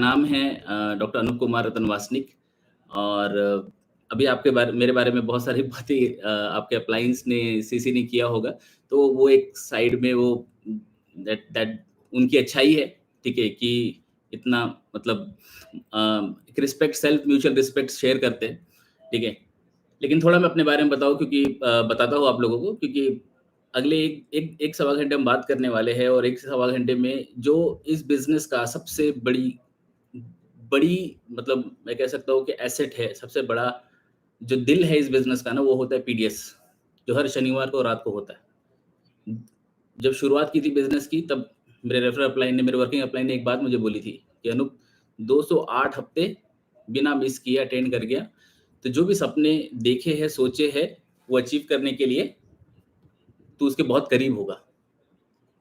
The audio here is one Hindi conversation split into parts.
नाम है डॉक्टर अनूप कुमार रतन वासनिक। और अभी आपके बारे मेरे बारे में बहुत सारी बातें आपके अप्लायंस ने सीसी ने किया होगा। तो वो एक साइड में वो दैट दैट उनकी अच्छाई है, ठीक है? कि इतना मतलब एक respect self mutual respect share करते हैं, ठीक है? लेकिन थोड़ा मैं अपने बारे में बताता हूँ आप लोगों को, क्योंकि अगले एक सवा घंटे हम बात करने वाले हैं, और 1 सवा घंटे में जो इस बिज़नेस का सबसे बड़ी बड़ी मतलब मैं कह सकता हूँ कि एसेट है, सबसे बड़ा जो दिल है इस बिज़नेस का ना, वो होता है पीडीएस, जो हर शनिवार को रात को होता है। जब शुरुआत की थी बिज़नेस की, तब मेरे रेफरल अपलाइन ने, मेरे वर्किंग अपलाइन ने एक बात मुझे बोली थी कि अनूप, 208 हफ्ते बिना मिस किए अटेंड कर गया, तो जो भी सपने देखे हैं, सोचे हैं, वो अचीव करने के लिए तू उसके बहुत करीब होगा,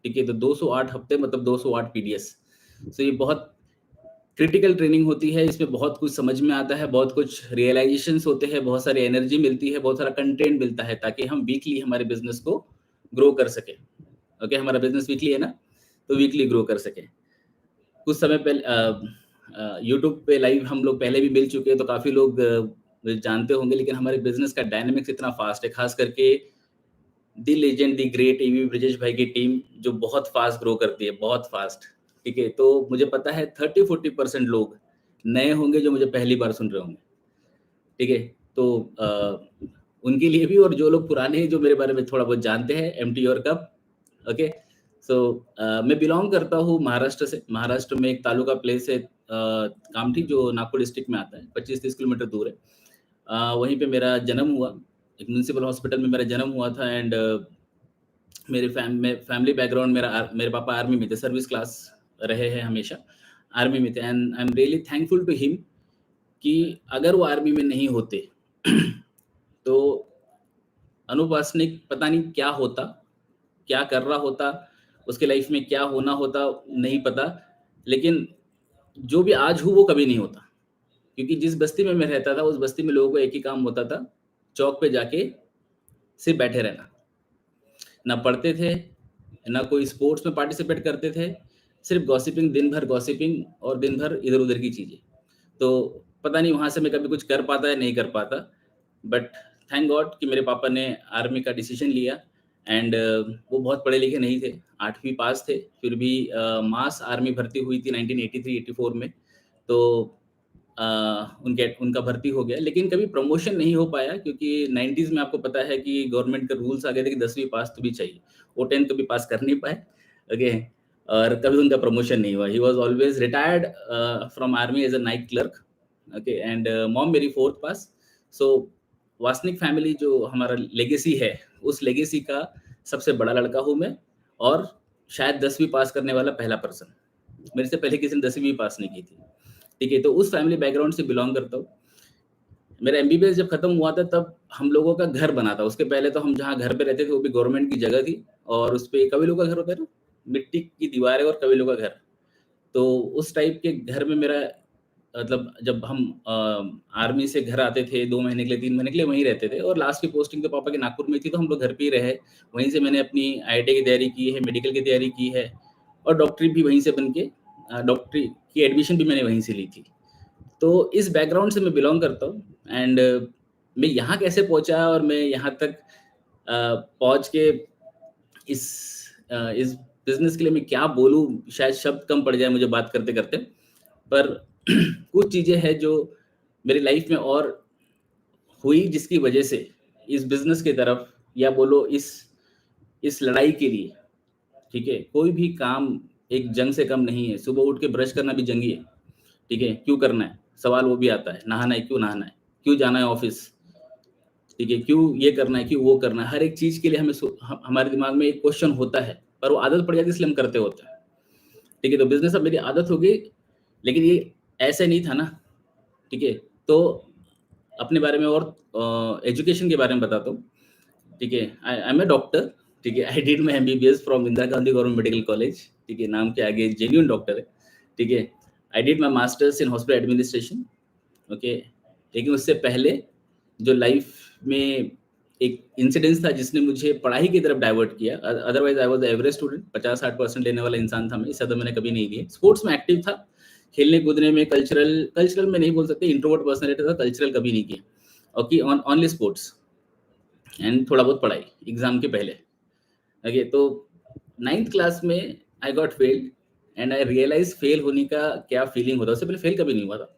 ठीक है? तो 208 हफ्ते मतलब 208 पीडीएस। सो ये बहुत क्रिटिकल ट्रेनिंग होती है, इसमें बहुत कुछ समझ में आता है, बहुत कुछ रियलाइज़ेशंस होते हैं, बहुत सारी एनर्जी मिलती है, बहुत सारा कंटेंट मिलता है, ताकि हम वीकली हमारे बिज़नेस को ग्रो कर सकें। ओके, हमारा बिज़नेस वीकली है ना, तो वीकली ग्रो कर सकें। कुछ समय पहले यूट्यूब पे लाइव हम लोग पहले भी मिल चुके हैं, तो काफ़ी लोग जानते होंगे, लेकिन हमारे बिज़नेस का डायनामिक्स इतना फ़ास्ट है, ख़ास करके दी legend, the great EV Brijesh भाई की टीम, जो बहुत फ़ास्ट ग्रो करती है, बहुत फ़ास्ट, ठीक है? तो मुझे पता है 30-40% लोग नए होंगे, जो मुझे पहली बार सुन रहे होंगे, ठीक है? तो उनके लिए भी, और जो लोग पुराने हैं, जो मेरे बारे में थोड़ा बहुत जानते हैं, एम्प्टी योर कप, ओके? सो मैं बिलॉन्ग करता हूँ महाराष्ट्र से। महाराष्ट्र में एक तालुका प्लेस है कामठी, जो नागपुर डिस्ट्रिक्ट में आता है, 25-30 किलोमीटर दूर है। वहीं पे मेरा जन्म हुआ, एक म्युनिसिपल हॉस्पिटल में मेरा जन्म हुआ था। एंड मेरे फैमिली बैकग्राउंड, मेरे पापा आर्मी में थे, सर्विस क्लास रहे हैं हमेशा, आर्मी में थे। And I am really thankful to him कि अगर वो आर्मी में नहीं होते तो अनूप वासनिक पता नहीं क्या होता, क्या कर रहा होता, उसके लाइफ में क्या होना होता, नहीं पता। लेकिन जो भी आज हूँ, वो कभी नहीं होता, क्योंकि जिस बस्ती में मैं रहता था, उस बस्ती में लोगों को एक ही काम होता था, चौक पे जाके सिर्फ बैठे रहना। ना पढ़ते थे, ना कोई स्पोर्ट्स में पार्टिसिपेट करते थे, सिर्फ गॉसिपिंग, दिन भर गॉसिपिंग, और दिन भर इधर-उधर की चीज़ें। तो पता नहीं वहाँ से मैं कभी कुछ कर पाता या नहीं कर पाता, बट थैंक गॉड कि मेरे पापा ने आर्मी का डिसीजन लिया। एंड वो बहुत पढ़े लिखे नहीं थे, 8वीं पास थे, फिर भी मास आर्मी भर्ती हुई थी 1983-84 में। तो अ, उनके उनका भर्ती हो गया, लेकिन कभी प्रमोशन नहीं हो पाया, क्योंकि 90s में आपको पता है कि गवर्नमेंट के रूल्स आ गए थे कि 10वीं पास तो भी चाहिए। वो 10th कभी पास कर नहीं पाए, ओके? और कभी उनका प्रमोशन नहीं हुआ। He was always retired from army as a night clerk, okay? And mom मेरी 4th पास। सो वासनिक फैमिली जो हमारा लेगेसी है, उस लेगेसी का सबसे बड़ा लड़का हूँ मैं, और शायद 10वीं पास करने वाला पहला पर्सन। मेरे से पहले किसी ने 10वीं भी पास नहीं की थी, ठीक है? तो उस फैमिली बैकग्राउंड से बिलॉन्ग करता हूँ। मेरा एमबीबीएस जब खत्म हुआ था, तब हम लोगों का घर बना था। उसके पहले तो हम जहाँ घर पे रहते थे, वो भी गवर्नमेंट की जगह थी, और उसपे कबीलों का घर होता है ना, मिट्टी की दीवारें और कबीलों का घर। तो उस टाइप के घर में मेरा मतलब, जब हम आर्मी से घर आते थे 2 महीने के लिए, 3 महीने के लिए वहीं रहते थे, और लास्ट की पोस्टिंग तो पापा की नागपुर में थी, तो हम लोग घर पे ही रहे। वहीं से मैंने अपनी आईआईटी की तैयारी की है, मेडिकल की तैयारी की है, और डॉक्टरी भी वहीं से बन के डॉक्टरी की एडमिशन भी मैंने वहीं से ली थी। तो इस बैकग्राउंड से मैं बिलॉन्ग करता हूँ। एंड मैं यहाँ कैसे पहुँचा, और मैं यहाँ तक पहुँच के इस बिज़नेस के लिए मैं क्या बोलूँ, शायद शब्द कम पड़ जाए मुझे बात करते-करते। पर कुछ चीज़ें हैं जो मेरी लाइफ में और हुई, जिसकी वजह से इस बिज़नेस की तरफ, या बोलो इस लड़ाई के लिए, ठीक है? कोई भी काम एक जंग से कम नहीं है। सुबह उठ के ब्रश करना भी जंग ही है, ठीक है? क्यों करना है? सवाल वो भी आता है। नहाना है, क्यों नहाना है? क्यों जाना है ऑफ़िस? ठीक है? क्यों ये करना है, क्यों वो करना है? हर एक चीज़ के लिए हमें हमारे दिमाग में एक क्वेश्चन होता है, पर वो आदत पड़ जाती है, इसलिए हम करते होते हैं। ठीक है? तो बिज़नेस अब मेरी आदत हो गई, लेकिन ये ऐसे नहीं था ना, ठीक है? तो अपने बारे में, और एजुकेशन के बारे में बताता हूँ, ठीक है? आई एम अ डॉक्टर, ठीक है? I did my MBBS from Indira Gandhi government medical college, ठीक है? नाम के आगे जेन्युइन डॉक्टर है, ठीक है? I did my masters in hospital administration, okay? लेकिन उससे पहले जो लाइफ में एक इंसिडेंस था, जिसने मुझे पढ़ाई की तरफ डाइवर्ट किया। Otherwise I was average student, 50-60% लेने वाला इंसान था मैं, इससे तो मैंने कभी नहीं लिया। स्पोर्ट्स में एक्टिव था, खेलने कूदने में कल्चरल में नहीं बोल सकते, इंट्रोवर्ट पर्सनैलिटी था, कल्चरल कभी नहीं किया। ओके, ओनली स्पोर्ट्स एंड थोड़ा बहुत पढ़ाई एग्जाम के पहले। ओके, तो 9th क्लास में I got failed and I realise fail होने का क्या फीलिंग होता है। उससे पहले फेल कभी नहीं हुआ था।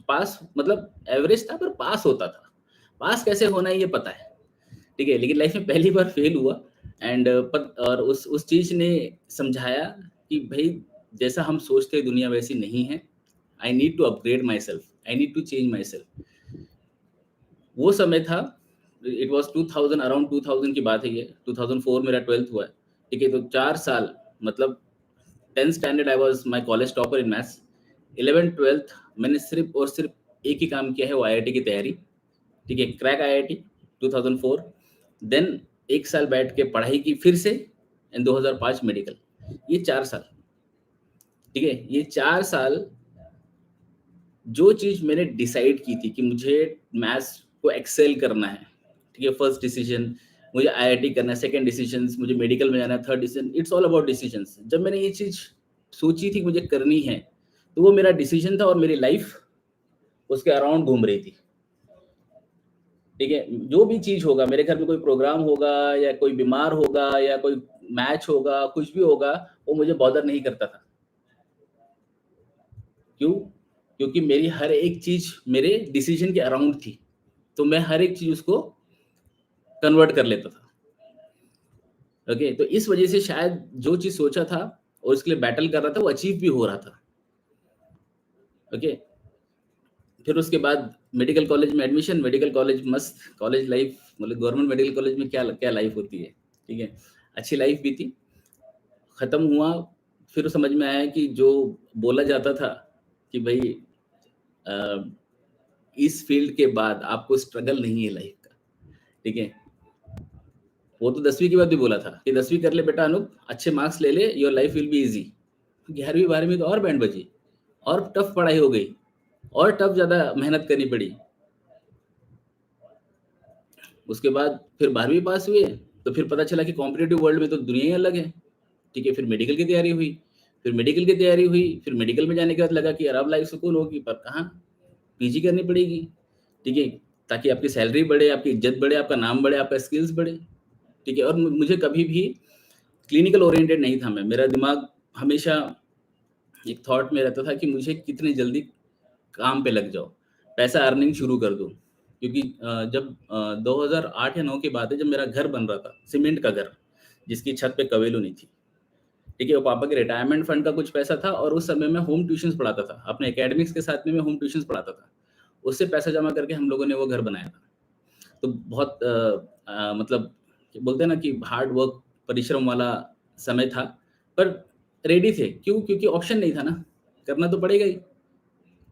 पास मतलब एवरेज था, पर पास होता था। पास कैसे होना है ये पता है, ठीक है, लेकिन लाइफ में पहली बार फेल हुआ। एंड और उस चीज ने समझाया कि भाई जैसा हम सोचते हैं दुनिया वैसी नहीं है। I need to upgrade myself, I need to change myself. वो समय था, इट वॉज 2000, अराउंड 2000 की बात है ये। 2004 मेरा 12th हुआ है, ठीक है। तो 4 साल, मतलब 10th standard I was my college topper in maths. 11th 12th मैंने सिर्फ और सिर्फ एक ही काम किया है, वो IIT की तैयारी, ठीक है, क्रैक IIT 2004। देन 1 साल बैठ के पढ़ाई की फिर से, एंड 2005 मेडिकल। ये 4 साल, ठीक है, ये 4 साल जो चीज मैंने डिसाइड की थी कि मुझे मैथ्स को एक्सेल करना है, ठीक है, फर्स्ट डिसीजन मुझे IIT करना है, सेकंड डिसीजन मुझे मेडिकल में जाना है, third decision, it's all about decisions. जब मैंने ये चीज सोची थी कि मुझे करनी है, तो वो मेरा डिसीजन था और मेरी लाइफ उसके अराउंड घूम रही थी, ठीक है। जो भी चीज होगा, मेरे घर में कोई प्रोग्राम होगा या कोई बीमार होगा या कोई मैच होगा, कुछ भी होगा, वो मुझे बॉदर नहीं करता था। क्यों? क्योंकि मेरी हर एक चीज मेरे डिसीजन के अराउंड थी, तो मैं हर एक चीज उसको कन्वर्ट कर लेता था। ओके, तो इस वजह से शायद जो चीज सोचा था और उसके लिए बैटल कर रहा था, वो अचीव भी हो रहा था। ओके, फिर उसके बाद मेडिकल कॉलेज में एडमिशन, मेडिकल कॉलेज मस्त कॉलेज लाइफ, मतलब गवर्नमेंट मेडिकल कॉलेज में क्या क्या लाइफ होती है, ठीक है, अच्छी लाइफ भी थी। खत्म हुआ, फिर समझ में आया कि जो बोला जाता था कि भाई अ, इस फील्ड के बाद आपको स्ट्रगल नहीं है लाइफ का, ठीक है। वो तो 10वीं के बाद भी बोला था कि 10वीं कर ले बेटा अनूप, अच्छे मार्क्स ले ले, your life will be easy. 11वीं 12वीं तो और बैंड बजी, और टफ पढ़ाई हो गई, और टफ ज्यादा मेहनत करनी पड़ी। उसके बाद फिर 12वीं पास हुए, तो फिर पता चला कि कॉम्पिटेटिव वर्ल्ड में तो दुनिया ही अलग है, ठीक है। फिर मेडिकल की तैयारी हुई, फिर मेडिकल में जाने के बाद लगा कि यार अब लाइफ सुकून होगी, पर कहाँ, PG करनी पड़ेगी, ठीक है, ताकि आपकी सैलरी बढ़े, आपकी इज्जत बढ़े, आपका नाम बढ़े, आपका स्किल्स बढ़े, ठीक है। और मुझे कभी भी क्लिनिकल ओरिएंटेड नहीं था मैं, मेरा दिमाग हमेशा एक थॉट में रहता था कि मुझे कितने जल्दी काम पे लग जाओ, पैसा अर्निंग शुरू कर दूं। क्योंकि जब 2008 या 9 की बात है, जब मेरा घर बन रहा था, सीमेंट का घर, जिसकी छत पे कवेलू नहीं थी, ठीक है, वो पापा के रिटायरमेंट फंड का कुछ पैसा था, और उस समय मैं होम ट्यूशंस पढ़ाता था, अपने एकेडमिक्स के साथ में मैं होम ट्यूशंस पढ़ाता था। उससे पैसा जमा करके हम लोगों ने वो घर बनाया था। तो बहुत मतलब बोलते हैं ना कि हार्ड वर्क, परिश्रम वाला समय था, पर रेडी थे। क्यों? क्योंकि ऑप्शन नहीं था ना, करना तो पड़ेगा ही,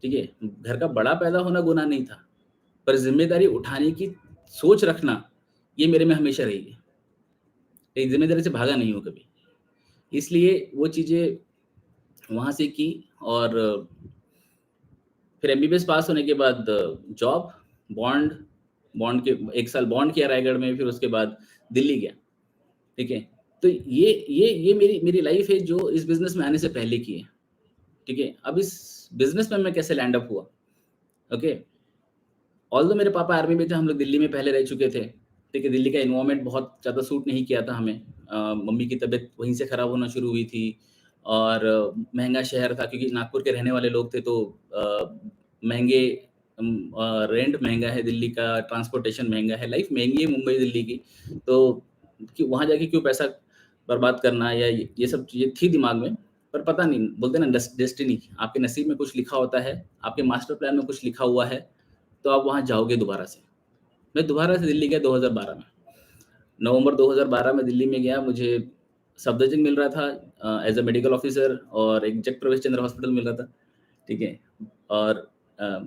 ठीक है। घर का बड़ा पैदा होना गुनाह नहीं था, पर जिम्मेदारी उठाने की सोच रखना, ये मेरे में हमेशा रही है। एक जिम्मेदारी से भागा नहीं हूँ कभी, इसलिए वो चीजें वहां से की। और फिर MBBS पास होने के बाद जॉब, बॉन्ड, बॉन्ड के 1 साल बॉन्ड किया रायगढ़ में, फिर उसके बाद दिल्ली गया, ठीक है। तो ये मेरी मेरी लाइफ है जो इस बिजनेस में आने से पहले की है, ठीक है। अब इस बिजनेस में मैं कैसे लैंड अप हुआ, ओके। ऑल्दो मेरे पापा आर्मी में थे, हम लोग दिल्ली में पहले रह चुके थे, ठीक है। दिल्ली का इन्वायरमेंट बहुत ज़्यादा सूट नहीं किया था हमें। मम्मी की तबीयत वहीं से खराब होना शुरू हुई थी, और महंगा शहर था, क्योंकि नागपुर के रहने वाले लोग थे, तो महंगे, रेंट महंगा है दिल्ली का, ट्रांसपोर्टेशन महंगा है, लाइफ महंगी है मुंबई दिल्ली की। तो कि वहाँ जाके क्यों पैसा बर्बाद करना, या ये सब चीज़ें थी दिमाग में। पर पता नहीं, बोलते हैं ना डेस्टिनी, आपके नसीब में कुछ लिखा होता है, आपके मास्टर प्लान में कुछ लिखा हुआ है, तो आप वहाँ जाओगे दोबारा से। मैं दोबारा से दिल्ली गया 2012 में, नवंबर 2012 में दिल्ली में गया। मुझे सफदरजंग मिल रहा था एज अ मेडिकल ऑफिसर, और एक जग प्रवेश चंद्र हॉस्पिटल मिल रहा था, ठीक है। और अ,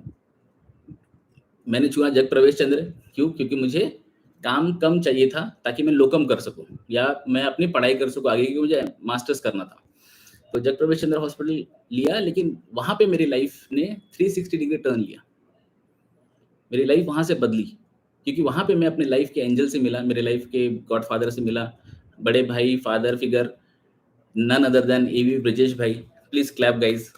मैंने चुना जग प्रवेश चंद्र। क्यों? क्योंकि मुझे काम कम चाहिए था, ताकि मैं लोकम कर सकूं, या मैं अपनी पढ़ाई कर सकूं आगे, क्योंकि मुझे मास्टर्स करना था। तो जग प्रवेश चंद्र हॉस्पिटल लिया, लेकिन वहां पे मेरी लाइफ ने 360 डिग्री टर्न लिया, मेरी लाइफ वहां से बदली। क्योंकि वहां पे मैं अपने लाइफ के एंजल से मिला, मेरे लाइफ के गॉडफादर से मिला, बड़े भाई, father figure, none other than AV Brijesh भाई। Please clap guys.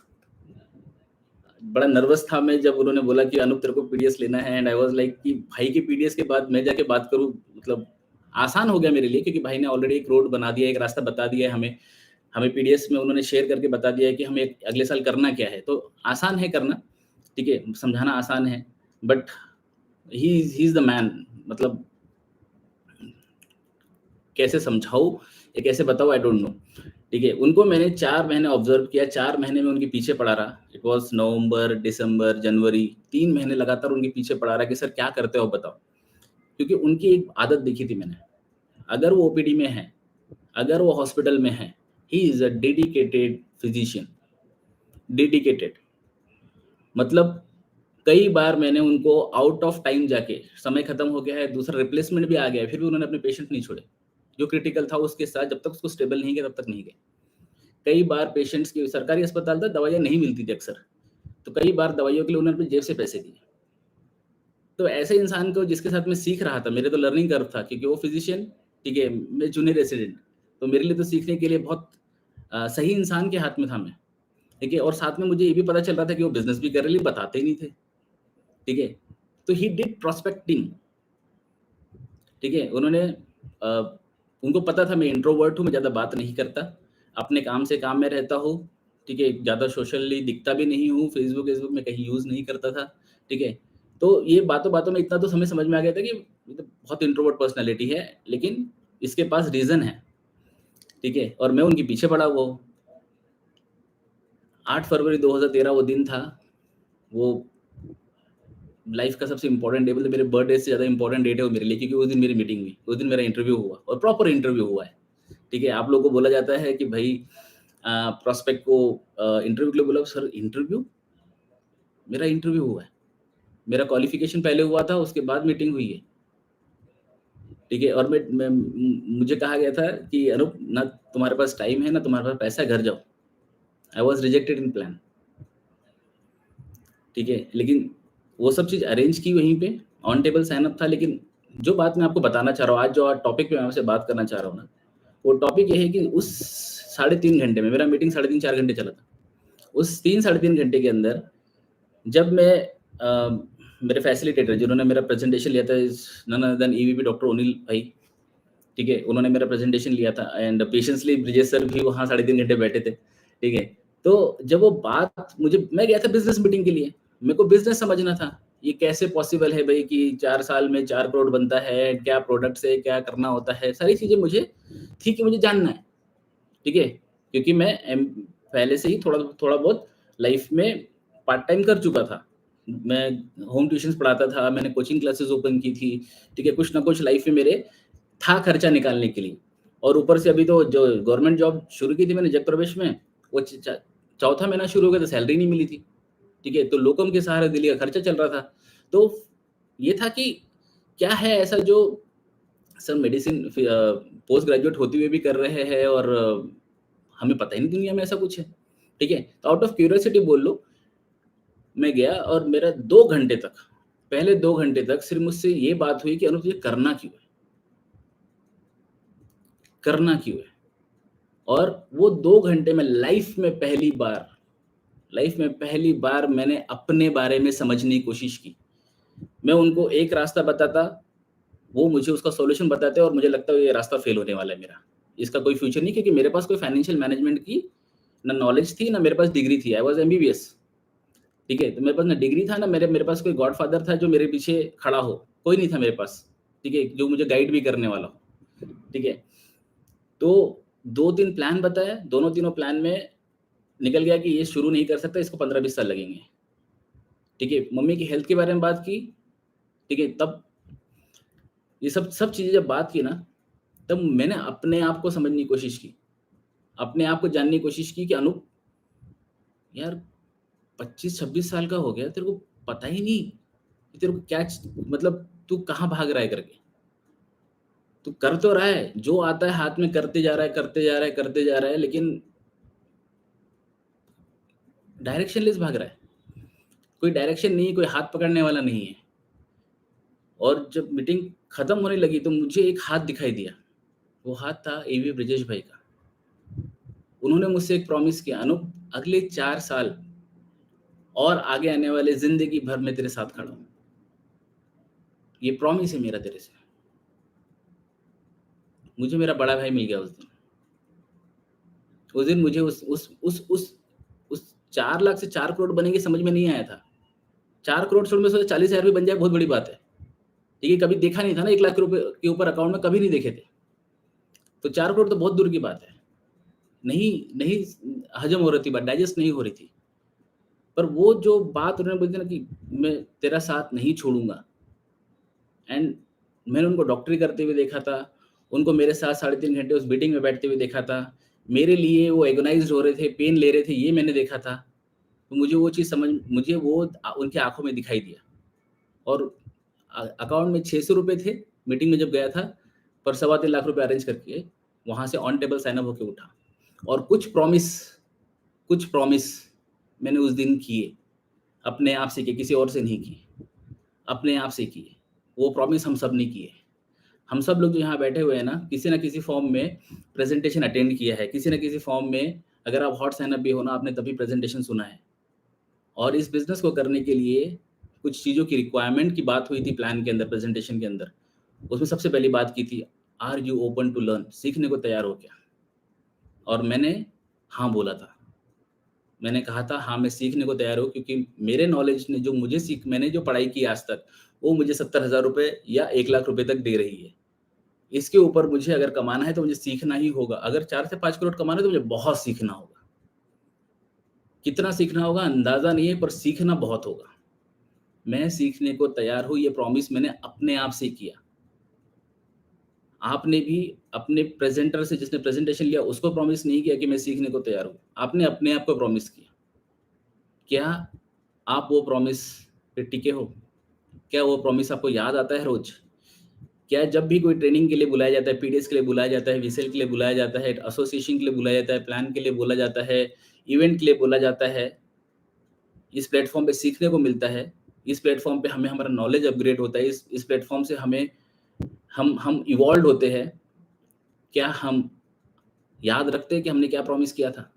बड़ा नर्वस था मैं जब उन्होंने बोला कि अनूप तेरे को पीडीएस लेना है, एंड आई वाज़ लाइक कि भाई की पीडीएस के बाद मैं जाके बात करूँ, मतलब आसान हो गया मेरे लिए, क्योंकि भाई ने ऑलरेडी एक रोड बना दिया है, एक रास्ता बता दिया है हमें। हमें पीडीएस में उन्होंने शेयर करके बता दिया है कि हमें अगले साल करना क्या है, तो आसान है करना, ठीक है? समझाना आसान है, but he is the man, मतलब कैसे समझाऊँ या कैसे बताऊँ, आई डोंट नो। ठीक है, उनको मैंने 4 महीने ऑब्ज़र्व किया, 4 महीने में उनके पीछे पड़ा रहा। इट वाज़ नवंबर, दिसंबर, जनवरी, 3 महीने लगातार उनके पीछे पड़ा रहा कि सर क्या करते हो बताओ? क्योंकि उनकी एक आदत देखी थी मैंने, अगर वो ओपीडी में हैं, अगर वो हॉस्पिटल में हैं, he is a dedicated physician, dedicated. मतलब कई बार मैंने उनको आउट ऑफ टाइम जाके, समय खत्म हो गया है, दूसरा रिप्लेसमेंट भी आ गया है, फिर भी उन्होंने अपने पेशेंट नहीं छोड़े। जो क्रिटिकल था उसके साथ जब तक उसको स्टेबल नहीं किया तब तक नहीं गए। कई बार पेशेंट्स की, सरकारी अस्पताल था, दवाइयाँ नहीं मिलती थी अक्सर, तो कई बार दवाइयों के लिए उन्होंने अपनी जेब से पैसे दिए। तो ऐसे इंसान को जिसके साथ मैं सीख रहा था, मेरे तो लर्निंग कर्व था, क्योंकि वो फिजिशियन, ठीक है, मैं जूनियर रेसिडेंट, तो मेरे लिए तो सीखने के लिए बहुत सही इंसान के हाथ में था मैं, ठीक है? और साथ में मुझे ये भी पता चल रहा था कि वो बिज़नेस भी कर रहे, लेकिन बताते ही नहीं थे, ठीक है? तो ही डिड प्रोस्पेक्टिंग, ठीक है? उनको पता था मैं इंट्रोवर्ट हूँ, मैं ज़्यादा बात नहीं करता, अपने काम से काम में रहता हूँ, ठीक है? ज़्यादा सोशली दिखता भी नहीं हूँ, फेसबुक में कहीं यूज़ नहीं करता था, ठीक है? तो ये बातों-बातों में इतना तो हमें समझ में आ गया था कि ये तो बहुत इंट्रोवर्ट पर्सनैलिटी है, लेकिन इसके पास रीज़न है, ठीक है? और मैं उनके पीछे पड़ा। वो 8 फरवरी 2013 वो दिन था, वो लाइफ का सबसे इम्पोर्टेंट डे, मतलब मेरे बर्थडे से ज़्यादा इम्पोर्टेंट डेट है वो मेरे लिए, क्योंकि उस दिन मेरी मीटिंग हुई, उस दिन मेरा इंटरव्यू हुआ और प्रॉपर इंटरव्यू हुआ है, ठीक है? आप लोगों को बोला जाता है कि भई प्रोस्पेक्ट को इंटरव्यू के लिए बोला, सर इंटरव्यू? मेरा इंटरव्यू हुआ है, मेरा क्वालिफ़िकेशन पहले हुआ था, उसके बाद मीटिंग हुई है, ठीक है? और मुझे कहा गया था कि अनूप, ना तुम्हारे पास टाइम है, ना तुम्हारे पास पैसा है, घर जाओ। I was rejected in plan, ठीक है? लेकिन वो सब चीज़ अरेंज की वहीं पे, ऑन टेबल साइन अप था, लेकिन जो बात मैं आपको बताना चाह रहा हूँ, आज जो टॉपिक पे मैं आपसे बात करना चाह रहा हूँ ना, वो टॉपिक ये है कि उस साढ़े 3 घंटे में, मेरा मीटिंग साढ़े 3-4 घंटे चला था। उस 3 साढ़े 3 घंटे के अंदर जब मैं मेरे फैसिलिटेटर जिन्होंने मेरा प्रेज़ेंटेशन लिया था, is none other than EVP doctor Onil भाई, ठीक है? उन्होंने मेरा प्रेज़ेंटेशन लिया था, एंड पेशेंसली ब्रिजेश सर भी वहाँ साढ़े 3 घंटे बैठे थे, ठीक है? तो जब वो बात, मैं गया था बिज़नेस मीटिंग के लिए, मेरे को बिज़नेस समझना था। ये कैसे पॉसिबल है भई कि 4 साल में 4 करोड़ बनता है, क्या प्रोडक्ट्स है, क्या करना होता है, सारी चीज़ें मुझे थी कि मुझे जानना है, ठीक है? क्योंकि मैं पहले से ही थोड़ा थोड़ा बहुत लाइफ़ में पार्ट टाइम कर चुका था। मैं होम ट्यूशन्स पढ़ाता था, मैंने कोचिंग क्लासेस ओपन की थी, ठीक है? कुछ ना कुछ लाइफ़ में मेरे था खर्चा निकालने के लिए, और ऊपर से अभी तो जो गवर्नमेंट जॉब शुरू की थी मैंने जय प्रवेश में, वो च च चौथा महीना शुरू हो गया तो सैलरी नहीं मिली थी, ठीक है? तो लोकम के सहारे दिल्ली का खर्चा चल रहा था। तो ये था कि क्या है ऐसा जो सब मेडिसिन पोस्ट ग्रेजुएट होते हुए भी कर रहे हैं, और हमें पता ही नहीं दुनिया में ऐसा कुछ है, ठीक है? तो आउट ऑफ क्यूरियोसिटी बोल लो, मैं गया और मेरा 2 घंटे तक, पहले 2 घंटे तक सिर्फ़ मुझसे ये बात हुई कि अनुप तुझे करना क्यों है? करना क्यों है? और वो 2 घंटे में लाइफ़ में पहली बार मैंने अपने बारे में समझने की कोशिश की। मैं उनको एक रास्ता बताता, वो मुझे उसका सॉल्यूशन बताते, और मुझे लगता है ये रास्ता फ़ेल होने वाला है मेरा। इसका कोई फ्यूचर नहीं, क्योंकि मेरे पास कोई फाइनेंशियल मैनेजमेंट की ना नॉलेज थी, ना मेरे पास डिग्री थी। आई वाज़ एमबीबीएस, ठीक है? तो मेरे पास ना डिग्री था, ना मेरे पास कोई गॉडफ़ादर था जो मेरे पीछे खड़ा हो। कोई नहीं था मेरे पास, ठीक है? जो मुझे गाइड भी करने वाला हो, ठीक है? तो 2-3 प्लान बताए, दोनों तीनों प्लान में निकल गया कि ये शुरू नहीं कर सकता, इसको 15-20 साल लगेंगे, ठीक है? मम्मी की हेल्थ के बारे में बात की, ठीक है? तब ये सब सब चीज़ें जब बात की ना, तब मैंने अपने आप को समझने की कोशिश की। अपने आप को जानने की कोशिश की कि अनूप, यार 25-26 साल का हो गया, तेरे को पता ही नहीं कि तेरे को क्या मतलब तू कहाँ भाग रहा है करके। तू कर तो रहा है, जो आता है हाथ में करते जा रहा है, करते जा रहा है, करते जा रहा है, लेकिन डायरेक्शनलेस भाग रहा है। कोई डायरेक्शन नहीं है, कोई हाथ पकड़ने वाला नहीं है। और जब मीटिंग खत्म होने लगी तो मुझे एक हाथ दिखाई दिया। वो हाथ था एवी ब्रिजेश भाई का। उन्होंने मुझसे एक प्रॉमिस किया, अनूप अगले 4 साल और आगे आने वाले ज़िंदगी भर मैं तेरे साथ खड़ा हूँ। ये प्रॉमिस है मेरा तेरे से। मुझे मेरा बड़ा भाई मिल गया उस दिन। उस दिन मुझे उस 4 लाख से 4 करोड़ बनेंगे समझ में नहीं आया था। 4 करोड़ छोड़ मैं सोचा 40,000 भी बन जाए बहुत बड़ी बात है। ठीक है, कभी देखा नहीं था ना, 1 लाख रुपए के ऊपर अकाउंट में कभी नहीं देखे थे। तो 4 करोड़ तो बहुत दूर की बात है। नहीं नहीं हज़म हो रही थी बात, डाइजेस्ट नहीं हो रही थी। पर वो जो बात उन्होंने बोली थी ना कि मैं तेरा साथ नहीं छोड़ूँगा, एंड मैंने उनको डॉक्टरी करते हुए देखा था, उनको मेरे साथ साढ़े 3 घंटे उस मीटिंग में बैठते हुए देखा था। मेरे लिए वो एगोनाइज़्ड हो रहे थे, पेन ले रहे थे, ये मैंने देखा था। तो मुझे वो उनकी आँखों में दिखाई दिया। और अकाउंट में ₹600 थे, मीटिंग में जब गया था, पर सवा 3 लाख रुपए अरेंज करके वहाँ से ऑन टेबल साइन अप होके उठा। और कुछ प्रॉमिस मैंने उस दिन किए, अपने आप से किए, किसी और से नहीं किए, अपने आप से किए। वो प्रॉमिस हम सब ने किए। हम सब लोग जो यहाँ बैठे हुए हैं ना, किसी न किसी फ़ॉर्म में प्रेज़ेंटेशन अटेंड किया है, किसी न किसी फ़ॉर्म में अगर आप हॉट साइन अप भी हो ना, आपने तभी प्रेज़ेंटेशन सुना है। और इस बिज़नेस को करने के लिए कुछ चीज़ों की रिक्वायरमेंट की बात हुई थी प्लान के अंदर, प्रेज़ेंटेशन के अंदर। उसमें सबसे पहली बात की थी, are you open to learn? सीखने को तैयार हो क्या? और मैंने हाँ बोला था। मैंने कहा था हाँ, मैं सीखने को तैयार हूँ, क्योंकि मेरे नॉलेज ने जो मैंने जो पढ़ाई की आज तक, वो मुझे 70,000 रुपए या 1 लाख रुपए तक दे रही है। इसके ऊपर मुझे अगर कमाना है तो मुझे सीखना ही होगा। अगर 4 से 5 करोड़ कमाना है तो मुझे बहुत सीखना होगा। कितना सीखना होगा अंदाज़ा नहीं है, पर सीखना बहुत होगा। मैं सीखने को तैयार हूँ, ये प्रॉमिस मैंने अपने आप से किया। आपने भी अपने प्रेज़ेंटर से, जिसने प्रेज़ेंटेशन लिया, उसको प्रॉमिस नहीं किया कि मैं सीखने को तैयार हूँ। आपने अपने आप को प्रॉमिस किया। क्या आप वो प्रॉमिस पे टिके हो? क्या वो प्रॉमिस आपको याद आता है रोज़? क्या जब भी कोई ट्रेनिंग के लिए बुलाया जाता है, पीडीएस के लिए बुलाया जाता है, वीसेल के लिए बुलाया जाता है, एसोसिएशन के लिए बुलाया जाता है, प्लान के लिए बोला जाता है, इवेंट के लिए बोला जाता है, इस प्लेटफ़ॉर्म पे सीखने को मिलता है, इस प्लेटफ़ॉर्म पे हमें हमारा नॉलेज अपग्रेड होता है, इस प्लेटफ़ॉर्म से हमें हम इवॉल्व्ड होते हैं। क्या हम याद रखते हैं कि हमने क्या प्रॉमिस किया था?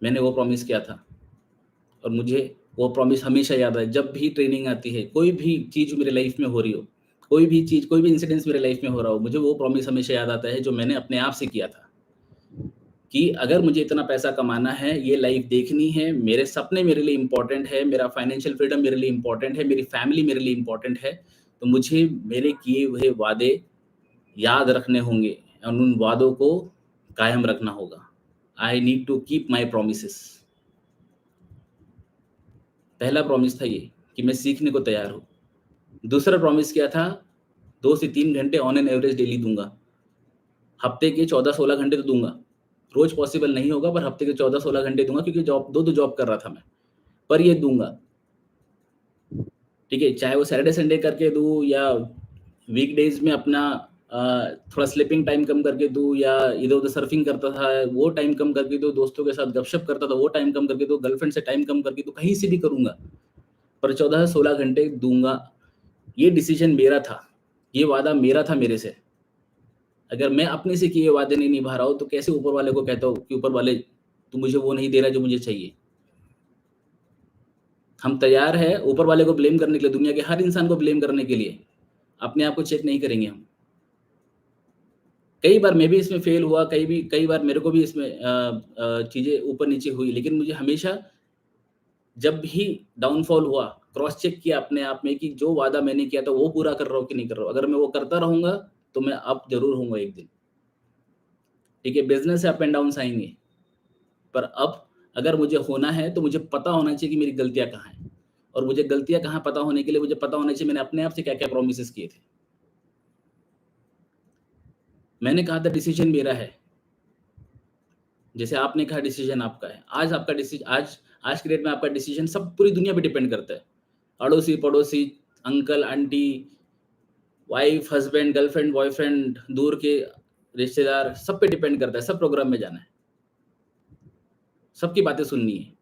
मैंने वो प्रॉमिस किया था और मुझे वो प्रॉमिस हमेशा याद है। जब भी ट्रेनिंग आती है, कोई भी चीज़ मेरे लाइफ़ में हो रही हो, कोई भी चीज़, कोई भी इंसिडेंस मेरे लाइफ़ में हो रहा हो, मुझे वो प्रॉमिस हमेशा याद आता है जो मैंने अपने आप से किया था, कि अगर मुझे इतना पैसा कमाना है, ये लाइफ़ देखनी है, मेरे सपने मेरे लिए इम्पोर्टेंट है, मेरा फाइनेंशियल फ्रीडम मेरे लिए इम्पोर्टेंट है, मेरी फैमिली मेरे लिए इम्पोर्टेंट है, तो मुझे मेरे किए हुए वादे याद रखने होंगे और उन वादों को कायम रखना होगा। I need to keep my promises. पहला प्रॉमिस था ये कि मैं सीखने को तैयार हूँ। दूसरा प्रॉमिस किया था, 2 से 3 घंटे ऑन एन एवरेज डेली दूँगा। हफ्ते के 14-16 घंटे तो दूँगा। रोज़ पॉसिबल नहीं होगा, पर हफ्ते के 14-16 घंटे दूँगा, क्योंकि जॉब 2-2 जॉब कर रहा था मैं। पर ये दूँगा, ठीक है? चाहे वो सैटरडे संडे करके दूँ या वीकडेज़ में अपना थोड़ा स्लीपिंग टाइम कम करके दूँ, या इधर-उधर सर्फिंग करता था, वो टाइम कम करके दूँ, दोस्तों के साथ गपशप करता था, वो टाइम कम करके दूँ, गर्लफ्रेंड से टाइम कम करके दूँ, कहीं से भी करूँगा, पर 14 से 16 घंटे दूँगा। ये डिसीज़न मेरा था, ये वादा मेरा था मेरे से। अगर मैं अपने से किए वादे नहीं निभा रहा हूँ, तो कैसे ऊपर वाले को कहता हूँ कि ऊपर वाले, तू मुझे वो नहीं दे रहा जो मुझे चाहिए। हम तैयार हैं ऊपर वाले को ब्लेम करने के लिए, दुनिया के हर इंसान को ब्लेम करने के लिए, अपने आप को चेक नहीं करेंगे हम। कई बार मैं भी इसमें फेल हुआ, कई बार मेरे को भी इसमें चीज़ें ऊपर-नीचे हुई, लेकिन मुझे हमेशा जब भी डाउनफॉल हुआ, क्रॉस चेक किया अपने आप में कि जो वादा मैंने किया था, वो पूरा कर रहा हूँ कि नहीं कर रहा हूँ। अगर मैं वो करता रहूँगा, तो मैं अप ज़रूर होऊँगा एक दिन। ठीक है? बिज़नेस से अप एंड डाउन्स आएँगे, पर अब अगर मुझे होना है, तो मुझे पता होना चाहिए कि मेरी गलतियाँ कहाँ हैं, और मुझे गलतियाँ कहाँ पता होने के लिए मुझे पता होना चाहिए मैंने अपने आप से क्या-क्या प्रोमिसेस किए थे। मैंने कहा था डिसीज़न मेरा है, जैसे आपने कहा डिसीज़न आपका है। आज की डेट में आपका डिसीज़न सब पूरी दुनिया पे डिपेंड करता है। अड़ोसी-पड़ोसी, uncle aunty, wife, husband, girlfriend, boyfriend, दूर के रिश्तेदार, सब पे डिपेंड करता है, सब प्रोग्राम में जाना है, सबकी बातें सुननी है।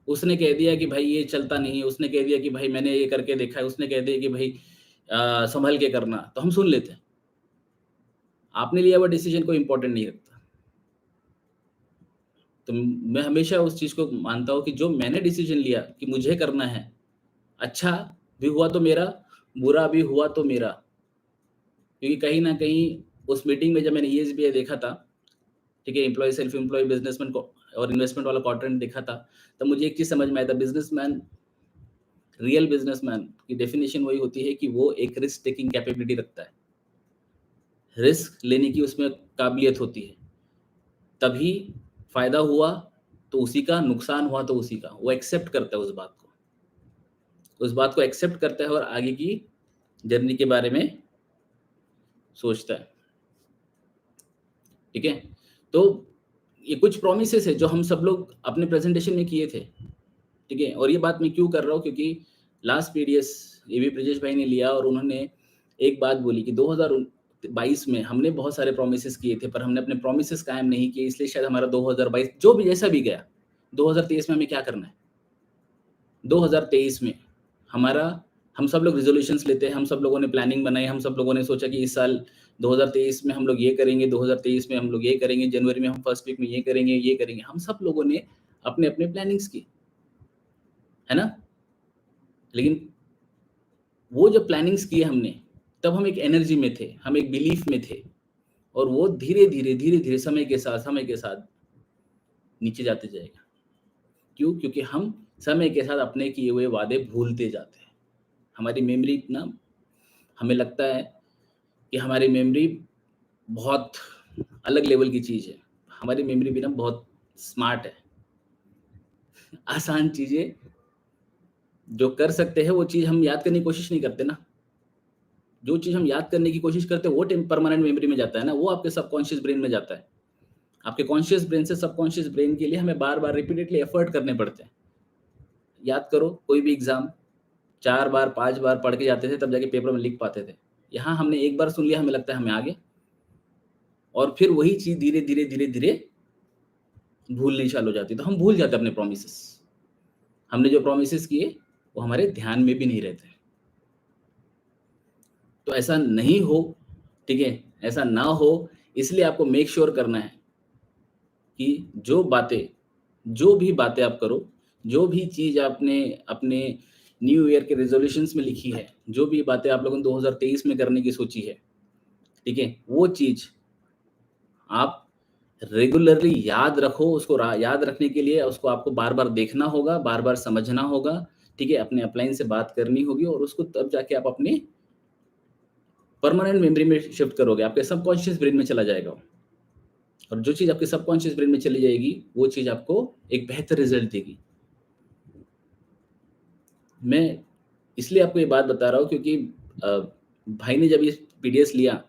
उसने कह दिया कि भाई ये चलता नहीं है, उसने कह दिया कि भाई मैंने ये करके देखा है, उसने कह दिया कि भाई सँभल के करना, तो हम सुन लेते हैं। आपने लिया हुआ डिसीज़न कोई इम्पोर्टेंट नहीं रखता। तो मैं हमेशा उस चीज़ को मानता हूँ कि जो मैंने डिसीज़न लिया कि मुझे करना है, अच्छा भी हुआ तो मेरा, बुरा भी हुआ तो मेरा। क्योंकि कहीं न कहीं उस मीटिंग में जब मैंने ईएसबीआई देखा था, ठीक है, एम्प्लॉयी सेल्फ एम्प्लॉयी बिज़नेसमैन को और इन्वेस्टमेंट वाला क्वाड्रेंट देखा था, तब मुझे एक चीज़ समझ में आया था, बिज़नेसमैन, रियल बिज़नेसमैन की डेफिनिशन वही होती है कि वो एक रिस्क टेकिंग कैपेबिलिटी रखता है। रिस्क लेने की उसमें काबिलियत होती है। तभी फ़ायदा हुआ तो उसी का, नुकसान हुआ तो उसी का। वो एक्सेप्ट करता है उस बात को। उस बात को एक्सेप्ट करता है और आगे की जर्नी के बारे में सोचता है। ठीक है? तो ये कुछ प्रोमिसेस है जो हम सब लोग अपने प्रेज़ेंटेशन में किए थे। ठीक है? और ये बात मैं क्यों कर रहा हूँ, क्योंकि लास्ट पीडीएस ये भी ब्रिजेश भाई ने लिया और उन्होंने एक बात बोली कि 2022 में हमने बहुत सारे प्रोमिसेस किए थे, पर हमने अपने प्रोमिसेस कायम नहीं किए, इसलिए शायद हमारा 2022 जो भी जैसा भी गया, 2023 में हमें क्या करना है? 2023 में हमारा, हम सब लोग रिज़ोल्यूशंस लेते हैं, हम सब लोगों ने प्लानिंग बनाई, हम सब लोगों ने सोचा कि इस साल 2023 में हम लोग ये करेंगे, 2023 में हम लोग ये करेंगे, जनवरी में हम फर्स्ट वीक में ये करेंगे, ये करेंगे। हम सब लोगों ने अपने-अपने प्लानिंग्स की, है ना? लेकिन वो जब प्लानिंग्स किए हमने, तब हम एक एनर्जी में थे, हम एक बिलीफ में थे और वो धीरे-धीरे, धीरे-धीरे समय के साथ नीचे जाते जाएगा। क्यों? क्योंकि हम समय के साथ अपने किए हुए वादे भूलते जाते हैं। हमारी मेमोरी ना, हमें लगता है कि हमारी मेमोरी बहुत अलग लेवल की चीज़ है। हमारी मेमोरी भी ना बहुत स्मार्ट है। आसान चीज़ें जो कर सकते हैं, वो चीज़ हम याद करने की कोशिश नहीं करते ना। जो चीज़ हम याद करने की कोशिश करते हैं, वो परमानेंट मेमोरी में जाता है ना, वो आपके सबकॉन्शियस ब्रेन में जाता है। आपके कॉन्शियस ब्रेन से सबकॉन्शियस ब्रेन के लिए हमें बार-बार रिपीटेडली एफर्ट करने पड़ते हैं। याद करो कोई भी एग्ज़ाम 4 बार, 5 बार पढ़ के जाते थे, तब जाके पेपर में लिख पाते थे। यहाँ हमने एक बार सुन लिया, हमें लगता है हमें आ गया और फिर वही चीज़ धीरे-धीरे, धीरे-धीरे भूलनी चालू हो जाती है। तो हम भूल जाते हैं अपने प्रॉमिसेस। हमने जो प्रॉमिसेस किए, वो हमारे ध्यान में भी नहीं रहते। तो ऐसा नहीं हो, ठीक है? ऐसा ना हो, इसलिए आपको मेक श्योर करना है कि जो भी बातें आप करो, जो भी चीज़ आपने अपने न्यू ईयर के रेज़ोल्यूशंस में लिखी है, जो भी बातें आप लोगों ने 2023 में करने की सोची है, ठीक है? वो चीज़ आप रेगुलरली याद रखो, उसको याद रखने के लिए उसको आपको बार-बार देखना होगा, बार-बार समझना होगा, ठीक है? अपने अपलाइन से बात करनी होगी और उसको तब जाके आप अपने परमानेंट मेमोरी में शिफ्ट करोगे, आपके सबकॉन्शियस ब्रेन में चला जाएगा वो। और जो चीज़ आपके सबकॉन्शियस ब्रेन में चली जाएगी, वो चीज़ आपको एक बेहतर रिज़ल्ट देगी। मैं इसलिए आपको ये बात बता रहा हूँ क्योंकि अ, भाई ने जब ये पीडीएस लिया,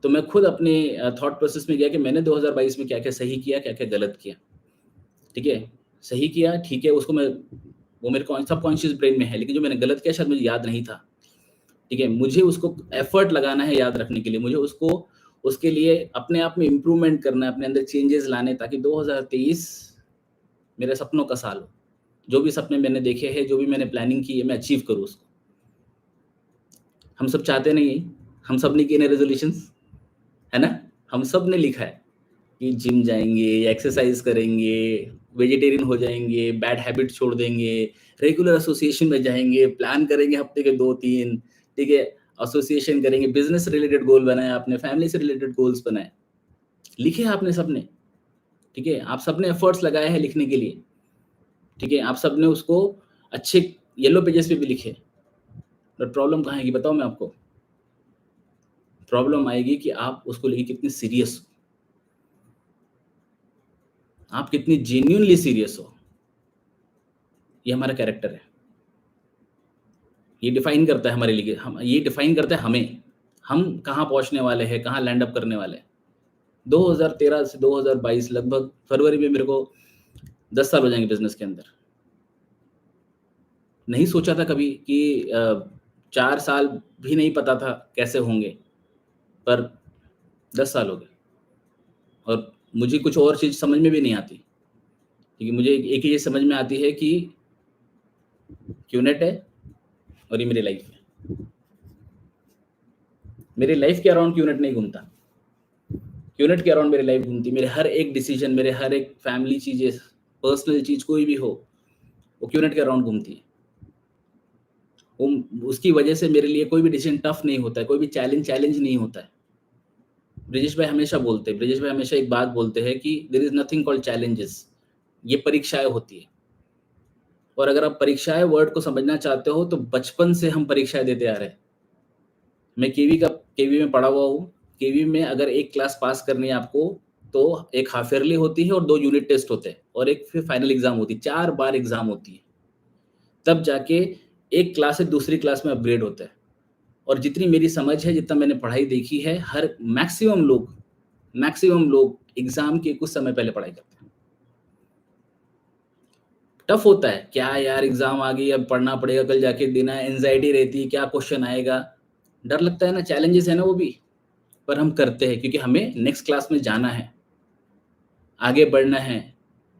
तो मैं खुद अपने थॉट प्रोसेस में गया कि मैंने 2022 में क्या-क्या सही किया, क्या-क्या गलत किया। ठीक है? सही किया, ठीक है, उसको मैं, वो मेरे सबकॉन्शियस ब्रेन में है, लेकिन जो मैंने गलत किया शायद मुझे याद नहीं था। ठीक है? मुझे उसको एफर्ट लगाना है याद रखने के लिए, मुझे उसको उसके लिए अपने आप में इम्प्रूवमेंट करना है, अपने अंदर चेंजेस लाने, ताकि 2023 मेरे सपनों का साल हो। जो भी सपने मैंने देखे हैं, जो भी मैंने प्लानिंग की है, मैं अचीव करूँ उसको। हम सब चाहते नहीं, हम सब ने किए ना रेज़ोल्यूशंस, है ना? हम सब ने लिखा है कि जिम जाएँगे, एक्सरसाइज़ करेंगे, वेजिटेरियन हो जाएँगे, बैड हैबिट छोड़ देंगे, रेगुलर एसोसिएशन में जाएँगे, प्लान करेंगे हफ्ते के 2-3, ठीक है? एसोसिएशन करेंगे, बिज़नेस रिलेटेड गोल बनाए आपने, फैमिली से रिलेटेड गोल्स बनाए। लिखे आपने सबने, ठीक है? आप सबने एफर्ट्स लगाए हैं लिखने के लिए, ठीक है? आप सबने उसको अच्छे येलो पेजेस पे भी लिखे। बट प्रॉब्लम कहाँ आएगी बताऊँ मैं आपको? प्रॉब्लम आएगी कि आप उसको लेके कितने सीरियस हो, आप कितनी जेन्युइनली सीरियस हो। ये हमारा कैरेक्टर है। ये डिफाइन करता है हमारे लिए, हम ये डिफाइन करता है हमें, हम कहाँ पहुँचने वाले हैं, कहाँ लैंड अप करने वाले हैं। 2013 से 2022 लगभग फरवरी में मेरे को 10 साल हो जाएँगे बिज़नेस के अंदर। नहीं सोचा था कभी कि 4 साल भी नहीं पता था कैसे होंगे, पर 10 साल हो गए और मुझे कुछ और चीज़ समझ में भी नहीं आती। क्योंकि मुझे एक ही चीज़ समझ में आती है कि क्यूनेट है और ये मेरी लाइफ़ है। मेरी लाइफ़ के अराउंड क्यूनेट नहीं घूमता। यूनिट के अराउंड मेरी लाइफ घूमती है। मेरे हर एक डिसीजन, मेरे हर एक फैमिली चीज़ें, पर्सनल चीज़ कोई भी हो, वो यूनिट के अराउंड घूमती है। वो उसकी वजह से मेरे लिए कोई भी डिसीजन टफ नहीं होता है, कोई भी चैलेंज नहीं होता है। ब्रिजेश भाई हमेशा एक बात बोलते हैं कि there is nothing called challenges, ये परीक्षाएँ होती है। और अगर आप परीक्षाएँ वर्ड को समझना चाहते हो तो बचपन से हम परीक्षाएँ देते आ रहे हैं। मैं केवी में पढ़ा हुआ हूँ। केवी में अगर एक क्लास पास करनी है आपको, तो एक हाफ ईयरली होती है और 2 यूनिट टेस्ट होते हैं और एक फिर फाइनल एग्ज़ाम होती है। 4 बार एग्ज़ाम होती है। तब जाके एक क्लास से दूसरी क्लास में अपग्रेड होता है। और जितनी मेरी समझ है, जितना मैंने पढ़ाई देखी है, हर मैक्सिमम लोग एग्ज़ाम के कुछ समय पहले पढ़ाई करते हैं। टफ होता है, क्या यार एग्ज़ाम आ गई, अब पढ़ना पड़ेगा, कल जाके देना है, एंग्ज़ायटी रहती है, क्या क्वेश्चन आएगा, डर लगता है ना, चैलेंजेस है ना वो भी। पर हम करते हैं क्योंकि हमें नेक्स्ट क्लास में जाना है, आगे बढ़ना है।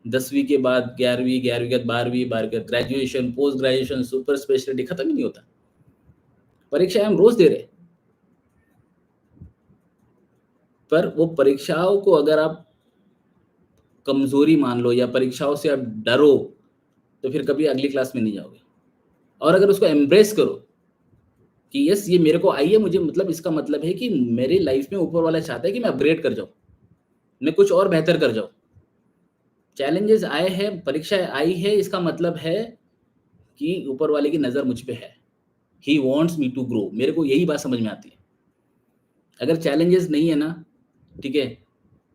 10वीं के बाद 11वीं, 11वीं के बाद 12वीं, 12वीं के बाद graduation, post graduation, super speciality खत्म ही नहीं होता। परीक्षाएँ हम रोज़ दे रहे हैं। पर वो परीक्षाओं को अगर आप कमज़ोरी मान लो या परीक्षाओं से आप डरो, तो फिर कभी अगली क्लास में नहीं जाओगे। और अगर उसको एम्ब्रेस करो कि यस ये मेरे को आई है, मुझे मतलब इसका मतलब है कि मेरी लाइफ़ में ऊपर वाला चाहता है कि मैं अपग्रेड कर जाऊँ, मैं कुछ और बेहतर कर जाऊँ। चैलेंजेस आए हैं, परीक्षाएँ आई है, इसका मतलब है कि ऊपर वाले की नज़र मुझ पे है। He wants me to grow. मेरे को यही बात समझ में आती है। अगर चैलेंजेस नहीं है ना, ठीक है,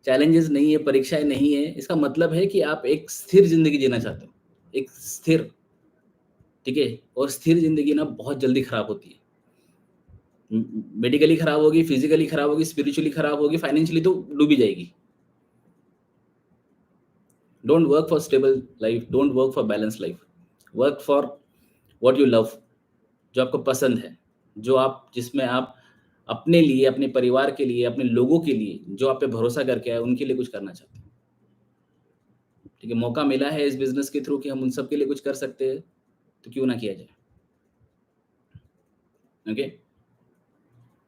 चैलेंजेस नहीं है, परीक्षाएँ नहीं है, इसका मतलब है कि आप एक स्थिर ज़िंदगी जीना चाहते हो। एक स्थिर, ठीक है? और स्थिर ज़िंदगी ना बहुत जल्दी खराब होती है। मेडिकली खराब होगी, फिज़िकली खराब होगी, स्पिरिचुअली खराब होगी, फाइनेंशियली तो डूबी जाएगी। Don't work for stable life, don't work for balance life, work for what you love, जो आपको पसंद है, जिसमें आप अपने लिए, अपने परिवार के लिए, अपने लोगों के लिए, जो आप पे भरोसा करके आए, उनके लिए कुछ करना चाहते हैं। ठीक है, मौका मिला है इस बिज़नेस के थ्रू कि हम उन सब के लिए कुछ कर सकते हैं, तो क्यों ना किया जाए। ओके?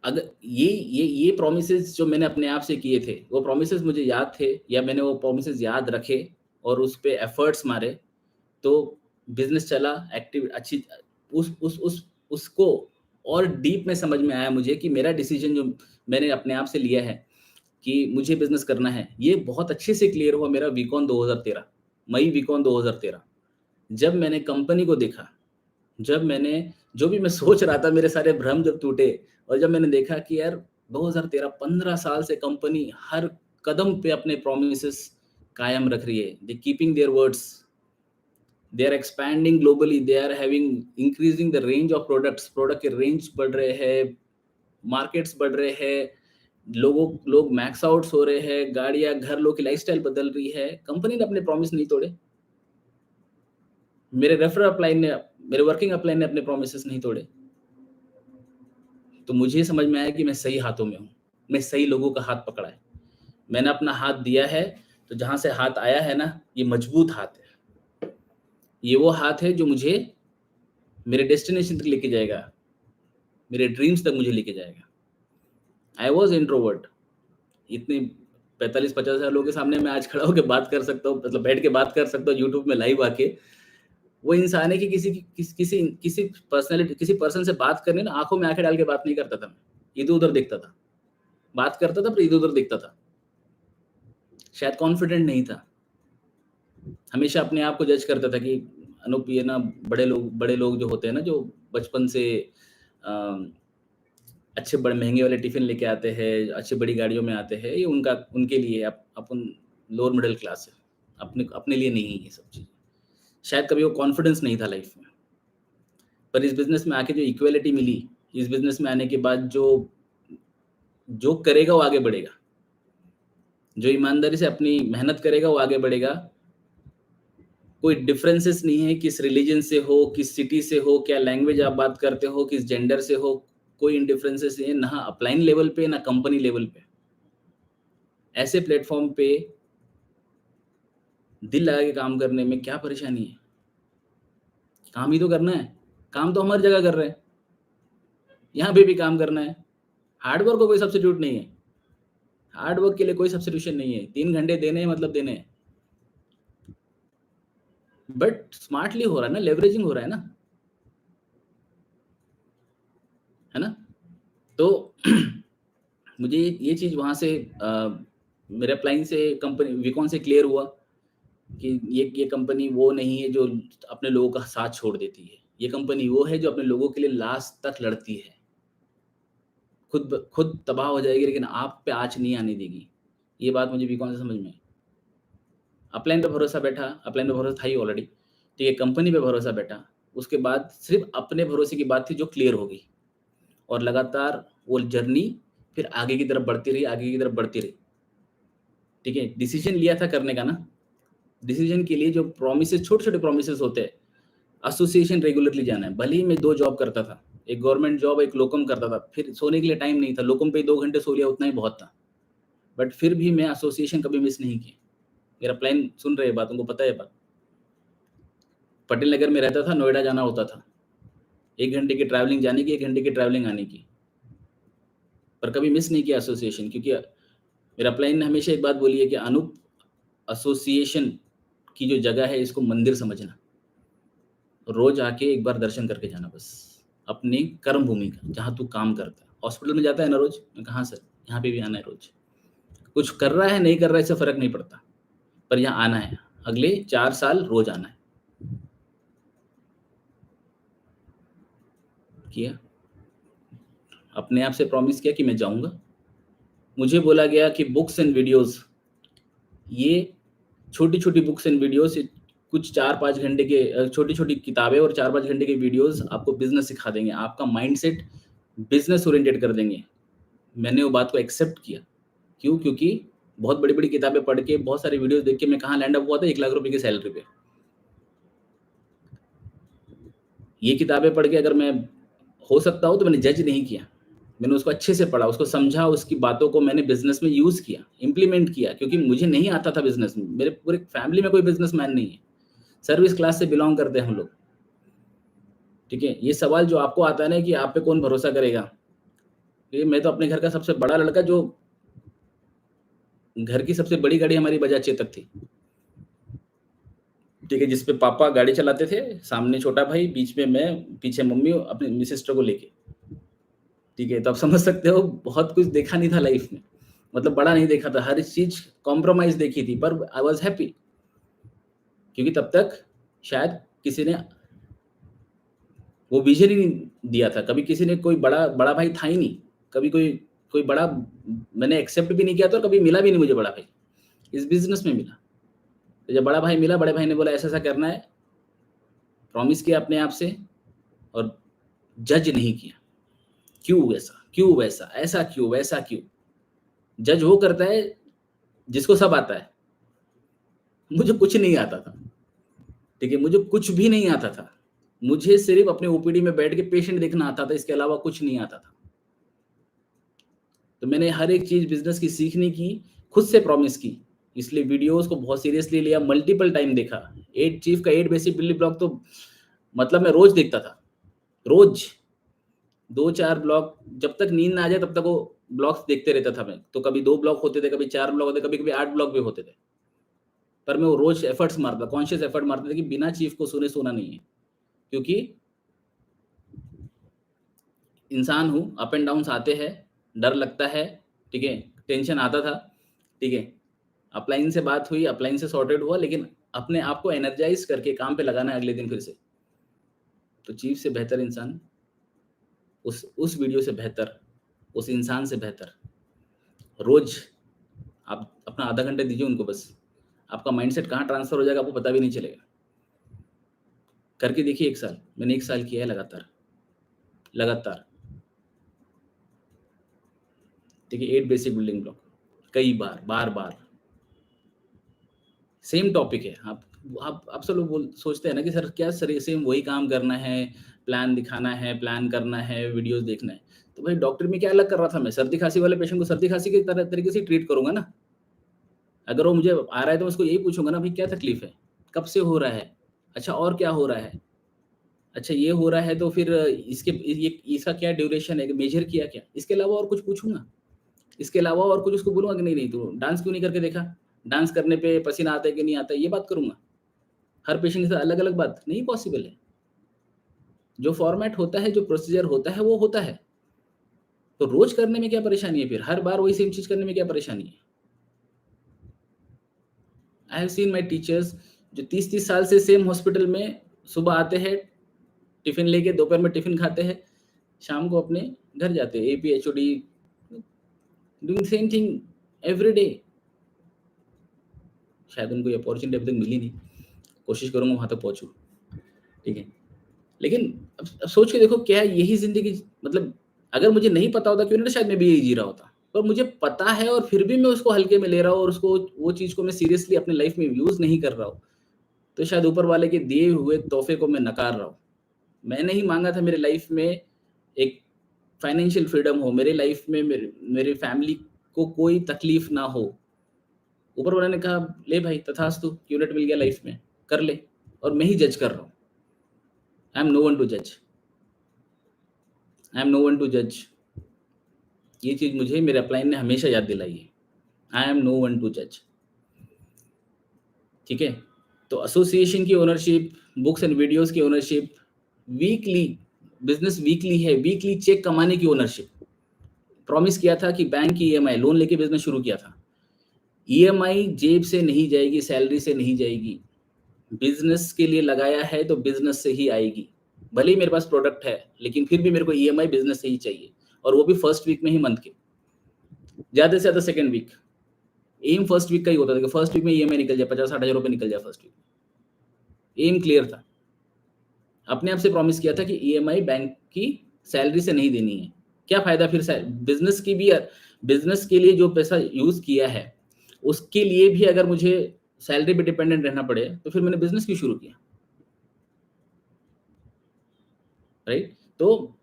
अगर ये प्रॉमिसेस जो मैंने अपने आप से किए थे, वो प्रॉमिसेस मुझे याद थे या मैंने वो प्रॉमिसेस याद रखे और उस पे एफर्ट्स मारे, तो बिज़नेस चला, एक्टिव अच्छी उसको और डीप में समझ में आया मुझे कि मेरा डिसीजन जो मैंने अपने आप से लिया है कि मुझे बिज़नेस करना है, ये बहुत अच्छे से क्लियर हुआ मेरा वीकॉन 2013, मई वीकॉन 2013। जब मैंने कंपनी को देखा, जब मैंने जो भी मैं सोच रहा था, मेरे सारे भ्रम जब टूटे और जब मैंने देखा कि यार 2013 15 साल से कंपनी हर कदम पे अपने प्रॉमिसेस कायम रख रही है। They keeping their words, they are expanding globally, they are having increasing the range of products, product के रेंज बढ़ रहे हैं, मार्केट्स बढ़ रहे हैं, लोग मैक्स आउट्स हो रहे हैं, गाड़ियाँ, घर, लोग की लाइफ़स्टाइल बदल रही है। कंपनी ने अपने प्रॉमिस नहीं तोड़े। मेरे रेफरल अपलाइन ने मेरे वर्किंग अपलाइन ने अपने प्रॉमिसेस नहीं तोड़े। तो मुझे समझ में आया कि मैं सही हाथों में हूँ। मैं सही लोगों का हाथ पकड़ा है। मैंने अपना हाथ दिया है, तो जहाँ से हाथ आया है ना, ये मजबूत हाथ है। ये वो हाथ है जो मुझे मेरे डेस्टिनेशन तक लेके जाएगा, मेरे ड्रीम्स तक मुझे लेके जाएगा। I was introvert. इतने 45-50 हज़ार लोगों के सामने मैं आज खड़ा होके बात कर सकता हूँ, मतलब बैठ के बात कर सकता हूँ यूट्यूब में लाइव आके। वो इंसान है कि किसी पर्सन से बात करनी ना, आँखों में आँखें डाल के बात नहीं करता था मैं। इधर-उधर देखता था। बात करता था पर इधर-उधर देखता था। शायद कॉन्फिडेंट नहीं था। हमेशा अपने आप को जज करता था कि अनूप ये ना बड़े लोग जो होते हैं ना, जो बचपन से अ, अच्छे बड़े महँगे वाले टिफ़िन लेके आते हैं, अच्छी बड़ी गाड़ियों में आते हैं, ये उनके लिए अपन लोअर मिडल क्लास है। अपने अपने लिए नहीं है ये सब चीज़। शायद कभी वो कॉन्फिडेंस नहीं था लाइफ़ में। पर इस बिज़नेस में आके जो इक्वालिटी मिली, इस बिज़नेस में आने के बाद जो करेगा वो आगे बढ़ेगा। जो ईमानदारी से अपनी मेहनत करेगा वो आगे बढ़ेगा। कोई डिफरेंसेस नहीं है, किस रिलीजन से हो, किस सिटी से हो, क्या लैंग्वेज आप बात करते हो, किस जेंडर से हो, कोई डिफरेंसेस नहीं है, ना अपलाइन लेवल पे, ना कंपनी लेवल पे। ऐसे प्लेटफ़ॉर्म पे दिल लगा के काम करने में क्या परेशानी है? काम ही तो करना है। काम तो हम हर जगह कर रहे हैं। यहाँ पे भी काम करना है। हार्ड वर्क का कोई सब्स्टिट्यूट नहीं है। हार्ड वर्क के लिए कोई सब्स्टिट्यूशन नहीं है। 3 घंटे देने हैं मतलब देने हैं। बट स्मार्टली हो रहा है ना, लेवरेजिंग हो रहा है ना, है ना? तो मुझे ये चीज़ वहाँ से मेरे अपलाइन से कंपनी विकॉन से क्लियर हुआ कि ये कंपनी वो नहीं है जो अपने लोगों का साथ छोड़ देती है। ये कंपनी वो है जो अपने लोगों के लिए लास्ट तक लड़ती है। खुद तबाह हो जाएगी लेकिन आप पे आँच नहीं आने देगी। ये बात मुझे विकॉन से समझ में आई। अपलाइन पे भरोसा बैठा, अपलाइन पे भरोसा था ही ऑलरेडी, ठीक है, कंपनी पे भरोसा बैठा। उसके बाद सिर्फ़ अपने भरोसे की बात थी जो क्लियर हो गई और लगातार वो जर्नी फिर आगे की तरफ बढ़ती रही, आगे की तरफ बढ़ती रही। ठीक है, डिसीज़न लिया था करने का ना, डिसीज़न के लिए जो प्रॉमिसेस छोटे-छोटे प्रॉमिसेस होते हैं, एसोसिएशन रेगुलरली जाना है। भले ही मैं 2 जॉब करता था, एक गवर्नमेंट जॉब, एक लोकम करता था, फिर सोने के लिए टाइम नहीं था, लोकम पे ही 2 घंटे सो लिया उतना ही बहुत था। बट फिर भी मैं एसोसिएशन कभी मिस नहीं किया। मेरा प्लान सुन रहे हैं बात, उनको पता है बात। पटेल नगर में रहता था, नोएडा जाना होता था। 1 घंटे की ट्रैवलिंग जाने की, 1 घंटे की ट्रैवलिंग आने की। पर कभी मिस नहीं किया एसोसिएशन, क्योंकि मेरा प्लान ने हमेशा एक बात बोली है कि अनूप, एसोसिएशन की जो जगह है इसको मंदिर समझना। रोज़ आके एक बार दर्शन करके जाना बस, अपनी कर्म भूमि का, जहाँ तू काम करता है। हॉस्पिटल में जाता है ना रोज़? मैं कहा हाँ सर, यहाँ पे भी आना है रोज़। कुछ कर रहा है, नहीं कर रहा है, इससे फ़र्क नहीं पड़ता, पर यहाँ आना है। अगले 4 साल रोज़ आना है। किया। अपने आप से प्रॉमिस किया कि मैं जाऊँगा। मुझे बोला गया कि बुक्स एंड वीडियोज़, ये छोटी-छोटी बुक्स एंड वीडियोज़, कुछ 4-5 घंटे के छोटी-छोटी किताबें और 4-5 घंटे के वीडियोज़ आपको बिज़नेस सिखा देंगे, आपका माइंडसेट बिज़नेस ओरिएंटेड कर देंगे। मैंने वो बात को एक्सेप्ट किया। क्यों? क्योंकि बहुत बड़ी-बड़ी किताबें पढ़ के, बहुत सारी वीडियोज़ देख के मैं कहाँ लैंड अप हुआ था, 1 लाख रुपए की सैलरी पे। ये किताबें पढ़ के अगर मैं हो सकता हूँ तो मैंने जज नहीं किया। मैंने उसको अच्छे से पढ़ा, उसको समझा, उसकी बातों को मैंने बिज़नेस में यूज़ किया, इम्प्लीमेंट किया, क्योंकि मुझे नहीं आता था बिज़नेस में। मेरे पूरे फैमिली में कोई बिज़नेसमैन नहीं है। सर्विस क्लास से बिलॉन्ग करते हैं हम लोग। ठीक है? ये सवाल जो आपको आता है ना कि आप पे कौन भरोसा करेगा? ये मैं तो अपने घर का सबसे बड़ा लड़का, जो घर की सबसे बड़ी गाड़ी हमारी बजाज चेतक थी। ठीक है? जिस पे पापा गाड़ी चलाते थे, सामने छोटा भाई, बीच में मैं, पीछे मम्मी अपनी सिस्टर को लेके। ठीक है? तो आप समझ सकते हो बहुत कुछ देखा नहीं था लाइफ में। मतलब बड़ा नहीं देखा था, हर चीज़ कॉम्प्रोमाइज़ देखी थी, पर आई वाज़ हैप्पी, क्योंकि तब तक शायद किसी ने वो विज़न ही नहीं दिया था। कभी किसी ने, कोई बड़ा बड़ा भाई था ही नहीं। कभी कोई कोई बड़ा मैंने एक्सेप्ट भी नहीं किया था और कभी मिला भी नहीं मुझे बड़ा भाई। इस बिज़नेस में मिला। तो जब बड़ा भाई मिला, बड़े भाई ने बोला ऐसा-ऐसा करना है, प्रॉमिस किया अपने आप से और जज नहीं किया। क्यों ऐसा? क्यों वैसा? ऐसा क्यों? वैसा क्यों? जज वो करता है जिसको सब आता है। मुझे कुछ नहीं आता था। ठीक है? मुझे कुछ भी नहीं आता था। मुझे सिर्फ़ अपने ओपीडी में बैठ के पेशेंट देखना आता था, इसके अलावा कुछ नहीं आता था। तो मैंने हर एक चीज़ बिज़नेस की सीखने की, खुद से प्रॉमिस की। इसलिए वीडियोज़ को बहुत सीरियसली लिया, मल्टीपल टाइम देखा। 8 चीफ़ का 8 बेसिक बिल्डिंग ब्लॉक तो मतलब मैं रोज़ देखता था। रोज़ 2-4 ब्लॉक, जब तक नींद ना आ जाए तब तक वो ब्लॉक्स देखते रहता था मैं। तो कभी 2 ब्लॉक होते थे, कभी 4 ब्लॉक होते थे, कभी-कभी 8 ब्लॉक भी होते थे। पर मैं वो रोज़ एफर्ट्स मारता, कॉन्शियस एफर्ट मारता था कि बिना चीफ़ को सुने सोना नहीं है। क्योंकि इंसान हूँ, अप एंड डाउन्स आते हैं, डर लगता है, ठीक है? टेंशन आता था, ठीक है? अपलाइन से बात हुई, अपलाइन से सॉर्टेड हुआ, लेकिन अपने आप को एनर्जाइज़ करके काम पे लगाना है अगले दिन फिर से। तो चीफ़ से बेहतर इंसान, उस वीडियो से बेहतर, उस इंसान से बेहतर, रोज़ आप अपना आधा घंटा दीजिए उनको बस। आपका माइंडसेट कहाँ ट्रांसफ़र हो जाएगा आपको पता भी नहीं चलेगा। करके देखिए 1 साल, मैंने 1 साल किया है लगातार, लगातार। ठीक है? 8 बेसिक बिल्डिंग ब्लॉक, कई बार, बार-बार। सेम टॉपिक है। आप सब लोग बोल सोचते हैं ना कि सर क्या सर ये सेम वही काम करना है, प्लान दिखाना है, प्लान करना है, वीडियोज़ देखना है। तो भाई डॉक्टर में क्या अलग कर रहा था मैं? सर्दी-खाँसी वाले पेशेंट को सर्दी-खाँसी की तरह तरीके से ट्रीट करूँगा ना। अगर वो मुझे आ रहा है तो मैं उसको यही पूछूँगा ना, भाई क्या तकलीफ़ है? कब से हो रहा है? अच्छा और क्या हो रहा है? अच्छा ये हो रहा है तो फिर इसके ये इसका क्या ड्यूरेशन है? मेजर किया क्या? इसके अलावा और कुछ पूछूँगा? इसके अलावा और कुछ उसको बोलूँगा कि नहीं, नहीं तू डांस क्यों नहीं करके देखा? डांस करने पे पसीना आता है कि नहीं आता है, ये बात करूँगा। हर पेशेंट के साथ अलग-अलग बात नहीं पॉसिबल है। जो फॉर्मेट होता है, जो प्रोसीजर होता है, वो होता है। तो रोज़ करने में क्या परेशानी है फिर? हर बार वही सेम चीज़ करने में क्या परेशानी है? I have seen my teachers जो 30-30 साल से सेम हॉस्पिटल में सुबह आते हैं, टिफ़िन लेके दोपहर में टिफ़िन खाते हैं, शाम को अपने घर जाते हैं। AP, HOD doing same thing every day. शायद उनको ये अपॉर्च्युनिटी अभी तक मिली नहीं। कोशिश करूँगा वहाँ तक पहुँचूँ, ठीक है। लेकिन अब सोच के देखो क्या यही ज़िंदगी मतलब अगर मुझे नहीं पता होता क्यों ना शायद मैं भी यही जी रहा होता। पर मुझे पता है और फिर भी मैं उसको हल्के में ले रहा हूँ और उसको वो चीज़ को मैं सीरियसली अपनी लाइफ़ में यूज़ नहीं कर रहा हूँ। तो शायद ऊपर वाले के दिए हुए तोहफ़े को मैं नकार रहा हूँ। मैंने ही माँगा था मेरे लाइफ़ में एक फाइनेंशियल फ्रीडम हो, मेरे लाइफ़ में मेरी फैमिली को कोई तकलीफ़ ना हो। ऊपर वाले ने कहा, "ले भाई तथास्तु, यूनिट मिल गया लाइफ़ में, कर ले।" और मैं ही जज कर रहा हूँ। आई एम नो वन टू जज। आई एम नो वन टू जज। ये चीज़ मुझे मेरे अपलाइन ने हमेशा याद दिलाई है। I am no one to जज। ठीक है? तो एसोसिएशन की ओनरशिप, बुक्स एंड वीडियोज़ की ओनरशिप, वीकली बिज़नेस वीकली है, वीकली चेक कमाने की ओनरशिप। प्रॉमिस किया था कि बैंक की ईएमआई लोन लेके बिज़नेस शुरू किया था। ईएमआई जेब से नहीं जाएगी, सैलरी से नहीं जाएगी। बिज़नेस के लिए लगाया है तो बिज़नेस से ही आएगी। भले ही मेरे पास प्रोडक्ट है, लेकिन फिर भी मेरे को ईएमआई बिज़नेस से ही चाहिए और वो भी फर्स्ट वीक में ही मंथ के। ज़्यादा से ज़्यादा सेकंड वीक। एम फर्स्ट वीक का ही होता था कि फर्स्ट वीक में ईएमआई निकल जाए, 50-60 हज़ार रुपए निकल जाए फर्स्ट वीक। एम क्लियर था। अपने आप से प्रॉमिस किया था कि ईएमआई बैंक की सैलरी से नहीं देनी है। क्या फ़ायदा फिर बिज़नेस की भी बिज़नेस के लिए जो पैसा यूज़ किया है, उसके लिए भी अगर मुझे सैलरी पे डिपेंडेंट रहना पड़े, तो फिर मैंने बिज़नेस क्यों शुरू किया? राइट? तो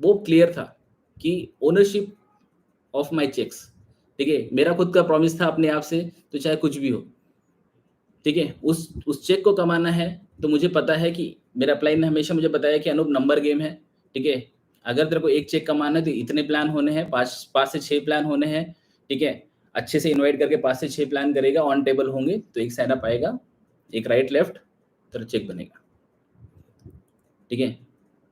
वो क्लियर था कि ओनरशिप ऑफ माय चेक्स, ठीक है? मेरा खुद का प्रॉमिस था अपने आप से, तो चाहे कुछ भी हो, ठीक है? उस चेक को कमाना है, तो मुझे पता है कि मेरा अपलाइन ने हमेशा मुझे बताया कि अनूप नंबर गेम है, ठीक है? अगर तेरे को एक चेक कमाना है तो इतने प्लान होने हैं, 5 से 6 प्लान होने हैं, ठीक है? अच्छे से इनवाइट करके 5 से 6 प्लान करेगा, ऑन टेबल होंगे, तो एक साइन अप आएगा, एक राइट लेफ्ट, तेरा चेक बनेगा, ठीक है?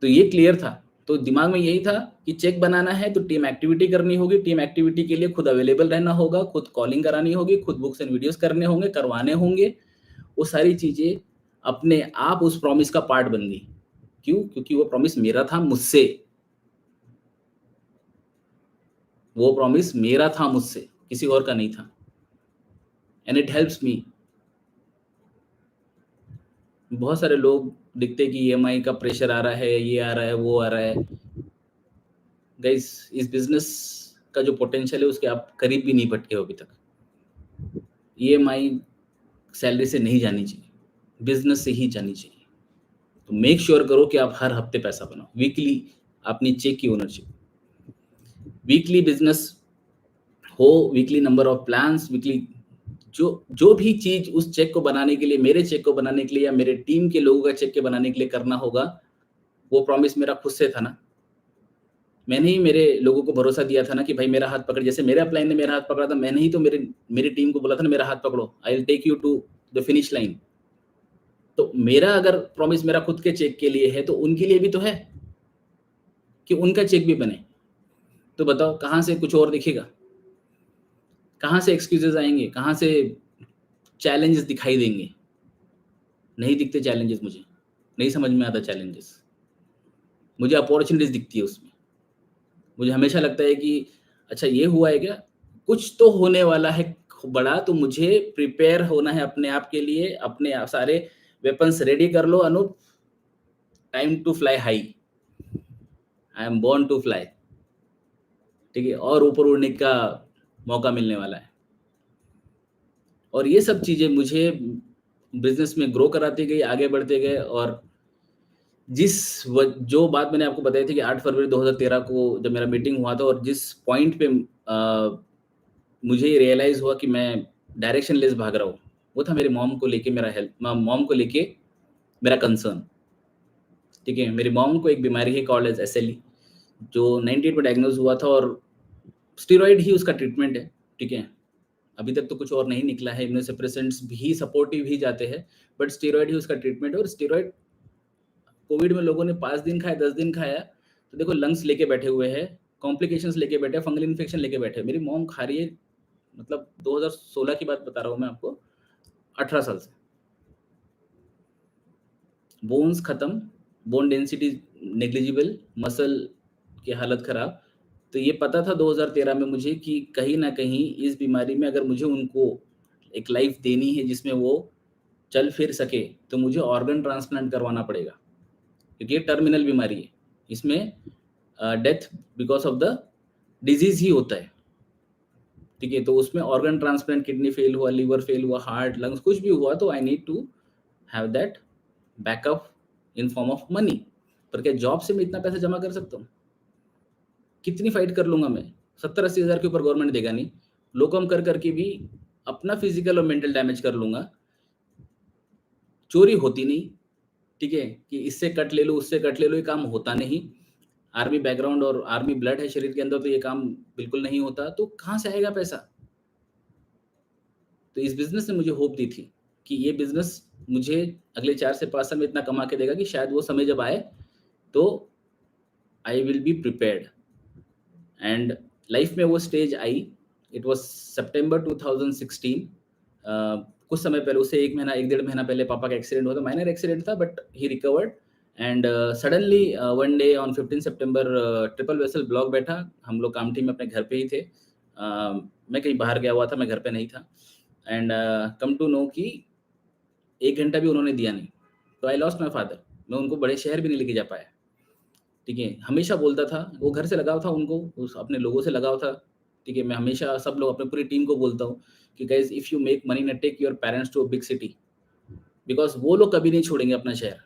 तो ये क्लियर था। तो दिमाग में यही था कि चेक बनाना है तो टीम एक्टिविटी करनी होगी, टीम एक्टिविटी के लिए खुद अवेलेबल रहना होगा, खुद कॉलिंग करानी होगी, खुद बुक्स एंड वीडियोज़ करने होंगे, करवाने होंगे। वो सारी चीज़ें अपने आप उस प्रॉमिस का पार्ट बन गई। क्यों? क्योंकि वो प्रॉमिस मेरा था मुझसे। वो प्रॉमिस मेरा था मुझसे, किसी और का नहीं था। And it helps me. बहुत सारे लोग दिखते कि ईएमआई का प्रेशर आ रहा है, ये आ रहा है, वो आ रहा है। गाइस इस बिज़नेस का जो पोटेंशियल है उसके आप करीब भी नहीं पहुँचे हो अभी तक। ईएमआई सैलरी से नहीं जानी चाहिए, बिज़नेस से ही जानी चाहिए। तो मेक श्योर करो कि आप हर हफ्ते पैसा बनाओ। वीकली अपनी चेक की ओनरशिप, वीकली बिज़नेस हो, weekly number of plans, weekly जो जो भी चीज़ उस चेक को बनाने के लिए, मेरे चेक को बनाने के लिए या मेरे टीम के लोगों का चेक के बनाने के लिए करना होगा, वो प्रॉमिस मेरा खुद से था ना। मैंने ही मेरे लोगों को भरोसा दिया था ना कि भाई मेरा हाथ पकड़, जैसे मेरे अपलाइन ने मेरा हाथ पकड़ा था, मैंने ही तो मेरी टीम को बोला था ना मेरा हाथ पकड़ो, I will take you to the finish line. तो मेरा अगर प्रॉमिस मेरा खुद के चेक के लिए है, तो उनके लिए भी तो है कि उनका चेक भी बने। तो बताओ कहाँ से कुछ और दिखेगा? कहाँ से एक्सक्यूज़ेज़ आएँगे? कहाँ से चैलेंजेस दिखाई देंगे? नहीं दिखते चैलेंजेस मुझे, नहीं समझ में आता चैलेंजेस। मुझे अपॉर्च्युनिटीज़ दिखती है उसमें। मुझे हमेशा लगता है कि अच्छा ये हुआ है क्या? कुछ तो होने वाला है बड़ा, तो मुझे प्रिपेयर होना है अपने आप के लिए, अपने आप सारे वेपन्स रेडी कर लो Anoop, time to fly high. I am born to fly, ठीक है? और ऊपर उड़ने का मौका मिलने वाला है। और ये सब चीज़ें मुझे बिज़नेस में ग्रो कराती गई, आगे बढ़ते गए और जो बात मैंने आपको बताई थी कि 8 फरवरी 2013 को जब मेरा मीटिंग हुआ था और जिस पॉइंट पे मुझे ये रियलाइज़ हुआ कि मैं डायरेक्शनलेस भाग रहा हूँ, वो था मेरी मॉम को लेके मेरा मॉम को लेके मेरा कंसर्न, ठीक है? मेरी मॉम को एक बीमारी है कॉल्ड एज़ एसएलई, जो 98 में डायग्नोज़ हुआ था और स्टेरॉइड ही उसका ट्रीटमेंट है, ठीक है। अभी तक तो कुछ और नहीं निकला है, इम्यूनोसप्रेसेंट्स भी सपोर्टिव ही जाते हैं, बट स्टेरॉइड ही उसका ट्रीटमेंट है। और स्टेरॉइड कोविड में लोगों ने 5 दिन खाया, 10 दिन खाया, तो देखो लंग्स लेके बैठे हुए हैं, कॉम्प्लिकेशंस लेके बैठे हैं, फंगल इन्फेक्शन लेके बैठे हैं। मेरी मॉम खा रही है, मतलब 2016 की बात बता रहा हूँ मैं आपको, 18 साल से। बोन्स खत्म, बोन डेंसिटी नेग्लिजिबल, मसल की हालत खराब। तो ये पता था 2013 में मुझे कि कहीं न कहीं इस बीमारी में अगर मुझे उनको एक लाइफ देनी है जिसमें वो चल फिर सके, तो मुझे ऑर्गन ट्रांसप्लांट करवाना पड़ेगा, क्योंकि ये टर्मिनल बीमारी है। इसमें death because of the disease ही होता है, ठीक है? तो उसमें ऑर्गन ट्रांसप्लांट, किडनी फेल हुआ, लिवर फेल हुआ, हार्ट, लंग्स कुछ भी हुआ, तो I need to have that backup in form of money. पर क्या जॉब से मैं इतना पैसा जमा कर सकता हूँ? कितनी फाइट कर लूँगा मैं? 70-80 हज़ार के ऊपर गवर्नमेंट देगा नहीं। लोकम कर कर के भी अपना फिज़िकल और मेंटल डैमेज कर लूँगा। चोरी होती नहीं, ठीक है? कि इससे कट ले लो, उससे कट ले लो, ये काम होता नहीं। आर्मी बैकग्राउंड और आर्मी ब्लड है शरीर के अंदर, तो ये काम बिल्कुल नहीं होता। तो कहाँ से आएगा पैसा? तो इस बिज़नेस ने मुझे होप दी थी कि ये बिज़नेस मुझे अगले 4 से 5 साल में इतना कमा के देगा कि शायद वो समय जब आए, तो I will be prepared. And life में वो स्टेज आई। इट वाज सितंबर 2016। कुछ समय पहले, उससे 1 महीना 1 डेढ़ महीना पहले पापा का एक्सीडेंट हुआ था। माइनर एक्सीडेंट था, but he recovered. And suddenly one day on 15 September triple vessel block बैठा। हम लोग कामठी में अपने घर पे ही थे। मैं कहीं बाहर गया हुआ था, मैं घर पे नहीं था। एंड कम टू नो कि 1 घंटा भी उन्होंने दिया नहीं। तो आई लॉस्ट माय फादर। मैं उनको बड़े शहर भी नहीं लेके जा पाया, ठीक है। हमेशा बोलता था, वो घर से लगाव था उनको, उस अपने लोगों से लगाव था, ठीक है। मैं हमेशा सब लोग, अपनी पूरी टीम को बोलता हूँ कि guys, if you make money, ना take your parents to a big city, because वो लोग कभी नहीं छोड़ेंगे अपना शहर।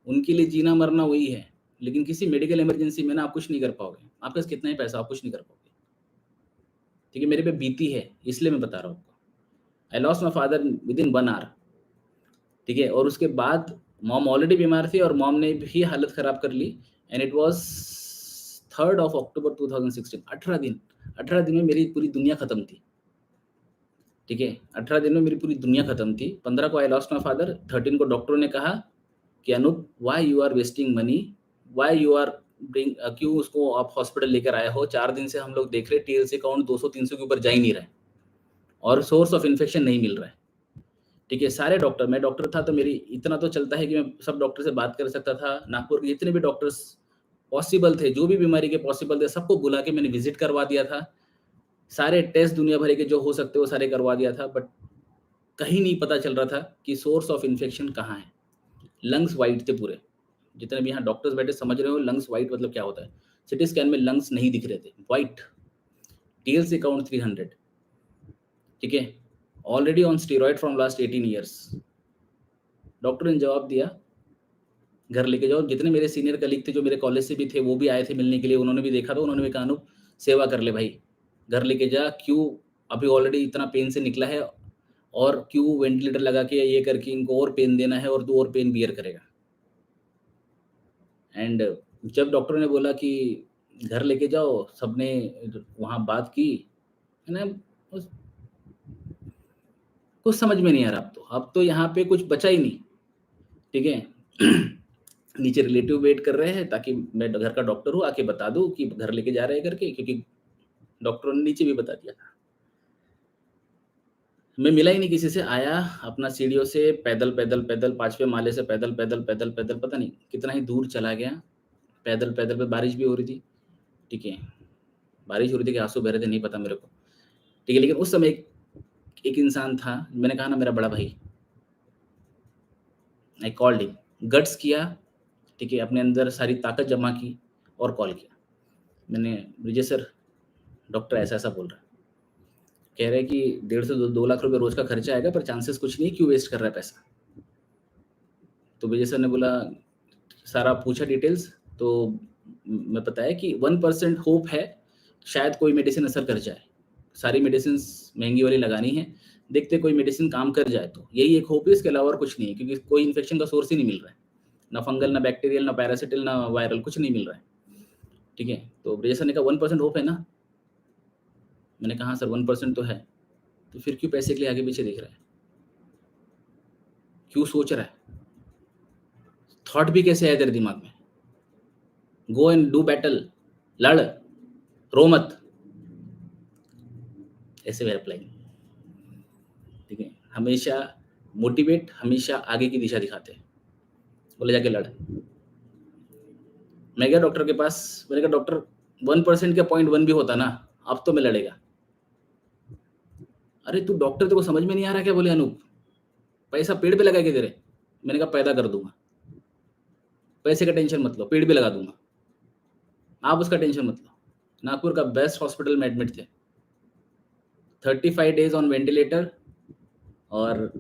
उनके लिए जीना मरना वही है। लेकिन किसी मेडिकल इमरजेंसी में ना आप कुछ नहीं कर पाओगे। आपके पास कितना ही पैसा, आप कुछ नहीं कर पाओगे, ठीक है। मेरे पे बीती है, इसलिए मैं बता रहा हूँ आपको। I lost my father within 1 hour, ठीक है। और उसके बाद मॉम ऑलरेडी बीमार थी, और मॉम ने भी हालत खराब कर ली। And it was 3rd of October 2016। 18 दिन में मेरी पूरी दुनिया खत्म थी, ठीक है। 18 दिन में मेरी पूरी दुनिया खत्म थी। 15 को आई लॉस्ट माय फादर। 13 को डॉक्टरों ने कहा कि Anoop, why you are wasting money, why you are bring, क्यों उसको आप हॉस्पिटल लेकर आए हो? 4 दिन से हम लोग देख रहे हैं, टीएलसी काउंट 200-300 के ऊपर जा ही नहीं रहा है, और सोर्स ऑफ इन्फेक्शन नहीं मिल रहा है, ठीक है। सारे डॉक्टर, मैं डॉक्टर था तो मेरी इतना तो चलता है कि मैं सब डॉक्टर से बात कर सकता था। नागपुर के जितने भी डॉक्टर्स पॉसिबल थे, जो भी बीमारी के पॉसिबल थे, सबको बुला के मैंने विजिट करवा दिया था। सारे टेस्ट दुनिया भर के जो हो सकते वो सारे करवा दिया था, बट कहीं नहीं पता चल रहा था कि सोर्स ऑफ इन्फेक्शन कहाँ है। लंग्स वाइट थे पूरे। जितने भी यहाँ डॉक्टर्स बैठे समझ रहे हो लंग्स वाइट मतलब क्या होता है। सिटी स्कैन में लंग्स नहीं दिख रहे थे, वाइट। टीएलसी काउंट 300, ठीक है। Already on steroid from last 18 years. Doctor ने जवाब दिया, घर लेके जाओ। जितने मेरे सीनियर कलीग थे, जो मेरे कॉलेज से भी थे, वो भी आए थे मिलने के लिए। उन्होंने भी देखा, तो उन्होंने भी कहा, अनूप सेवा कर ले भाई, घर लेके जा। क्यों अभी ऑलरेडी इतना पेन से निकला है, और क्यों वेंटिलेटर लगा के ये करके इनको और पेन देना है, और तू और पेन बियर करेगा। एंड जब डॉक्टर ने बोला कि घर लेके जाओ, सबने वहाँ बात की, है ना, कुछ समझ में नहीं आ रहा। अब तो यहाँ पे कुछ बचा ही नहीं, ठीक है। नीचे रिलेटिव वेट कर रहे हैं ताकि मैं घर का डॉक्टर हूँ, आके बता दूँ कि घर लेके जा रहे हैं करके, क्योंकि डॉक्टरों ने नीचे भी बता दिया था। मैं मिला ही नहीं किसी से। आया अपना सीढ़ियों से पैदल पैदल पैदल, 5वें माले से पैदल पैदल पैदल पैदल, पता नहीं कितना ही दूर चला गया। पैदल पैदल पे बारिश भी हो रही थी, ठीक है। बारिश हो रही थी कि आंसू बह रहे थे, नहीं पता मेरे को, ठीक है। लेकिन उस समय एक इंसान था, मैंने कहा ना, मेरा बड़ा भाई। आई कॉल्ड हिम, गट्स किया, ठीक है। अपने अंदर सारी ताकत जमा की और कॉल किया। मैंने, विजय सर, डॉक्टर ऐसा ऐसा बोल रहा है, कह रहे हैं कि 1.5 से 2 लाख रुपए रोज का खर्चा आएगा, पर चांसेस कुछ नहीं, क्यों वेस्ट कर रहा है पैसा? तो विजय सर ने बोला, सारा पूछा डिटेल्स, तो मैं बताया कि 1% होप है, शायद कोई मेडिसिन असर कर जाए। सारी मेडिसिन महंगी वाली लगानी है, देखते कोई मेडिसिन काम कर जाए, तो यही एक होप है, इसके अलावा और कुछ नहीं है, क्योंकि कोई इन्फेक्शन का सोर्स ही नहीं मिल रहा है, ना फंगल, ना बैक्टीरियल, ना पैरासिटल, ना वायरल, कुछ नहीं मिल रहा है, ठीक है। तो विजय सर ने कहा 1% होप है ना? मैंने कहा, सर 1% तो है, तो फिर क्यों पैसे के लिए आगे पीछे देख रहा है? क्यों सोच रहा है? थॉट भी कैसे आया तेरे दिमाग में? गो एंड डू बैटल, लड़, रो मत। ऐसे मेरा प्लान, ठीक है। हमेशा मोटिवेट, हमेशा आगे की दिशा दिखाते हैं, बोले जाके लड़। मैं गया डॉक्टर के पास, मैंने कहा डॉक्टर 1% का 0.1 भी होता ना, अब तो मैं लड़ेगा। अरे तू डॉक्टर, तेरे को समझ में नहीं आ रहा क्या? बोले अनूप, पैसा पेड़ पे लगा के दे रहे। मैंने कहा पैदा कर दूंगा, पैसे का टेंशन मत लो, पेड़ पे लगा दूंगा, आप उसका टेंशन मत लो। नागपुर का बेस्ट हॉस्पिटल में एडमिट थे, 35 डेज ऑन वेंटिलेटर, और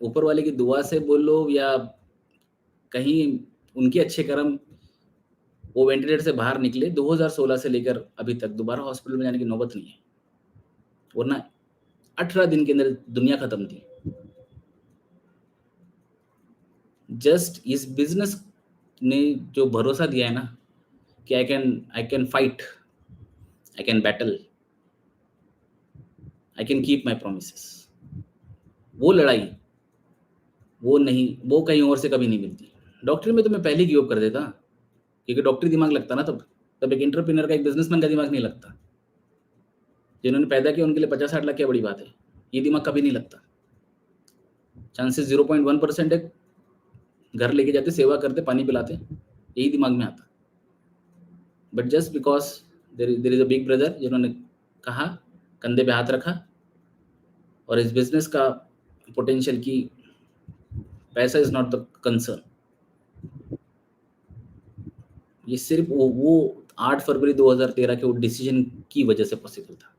ऊपर वाले की दुआ से बोलो या कहीं उनके अच्छे कर्म, वो वेंटिलेटर से बाहर निकले। 2016 से लेकर अभी तक दोबारा हॉस्पिटल में जाने की नौबत नहीं है, वरना 18 दिन के अंदर दुनिया खत्म थी। जस्ट इस बिजनेस ने जो भरोसा दिया है ना कि I can fight, I can battle, I can keep my promises, वो लड़ाई वो कहीं और से कभी नहीं मिलती। डॉक्टरी में तो मैं पहले गिव अप कर देता, क्योंकि डॉक्टरी दिमाग लगता ना तब एक एंटरप्रेन्योर का, एक बिजनेसमैन का दिमाग नहीं लगता। जिन्होंने पैदा किया उनके लिए 50-60 लाख क्या बड़ी बात है, ये दिमाग कभी नहीं लगता। चांसेस 0.1% है, घर लेके जाते, सेवा करते, पानी पिलाते, यही दिमाग में आता। But just because there is a big brother जिन्होंने कहा, कंधे पे हाथ रखा, और इस बिजनेस का पोटेंशियल की पैसा इज नॉट द कंसर्न। ये सिर्फ वो 8 फरवरी 2013 के वो डिसीजन की वजह से पॉसिबल था,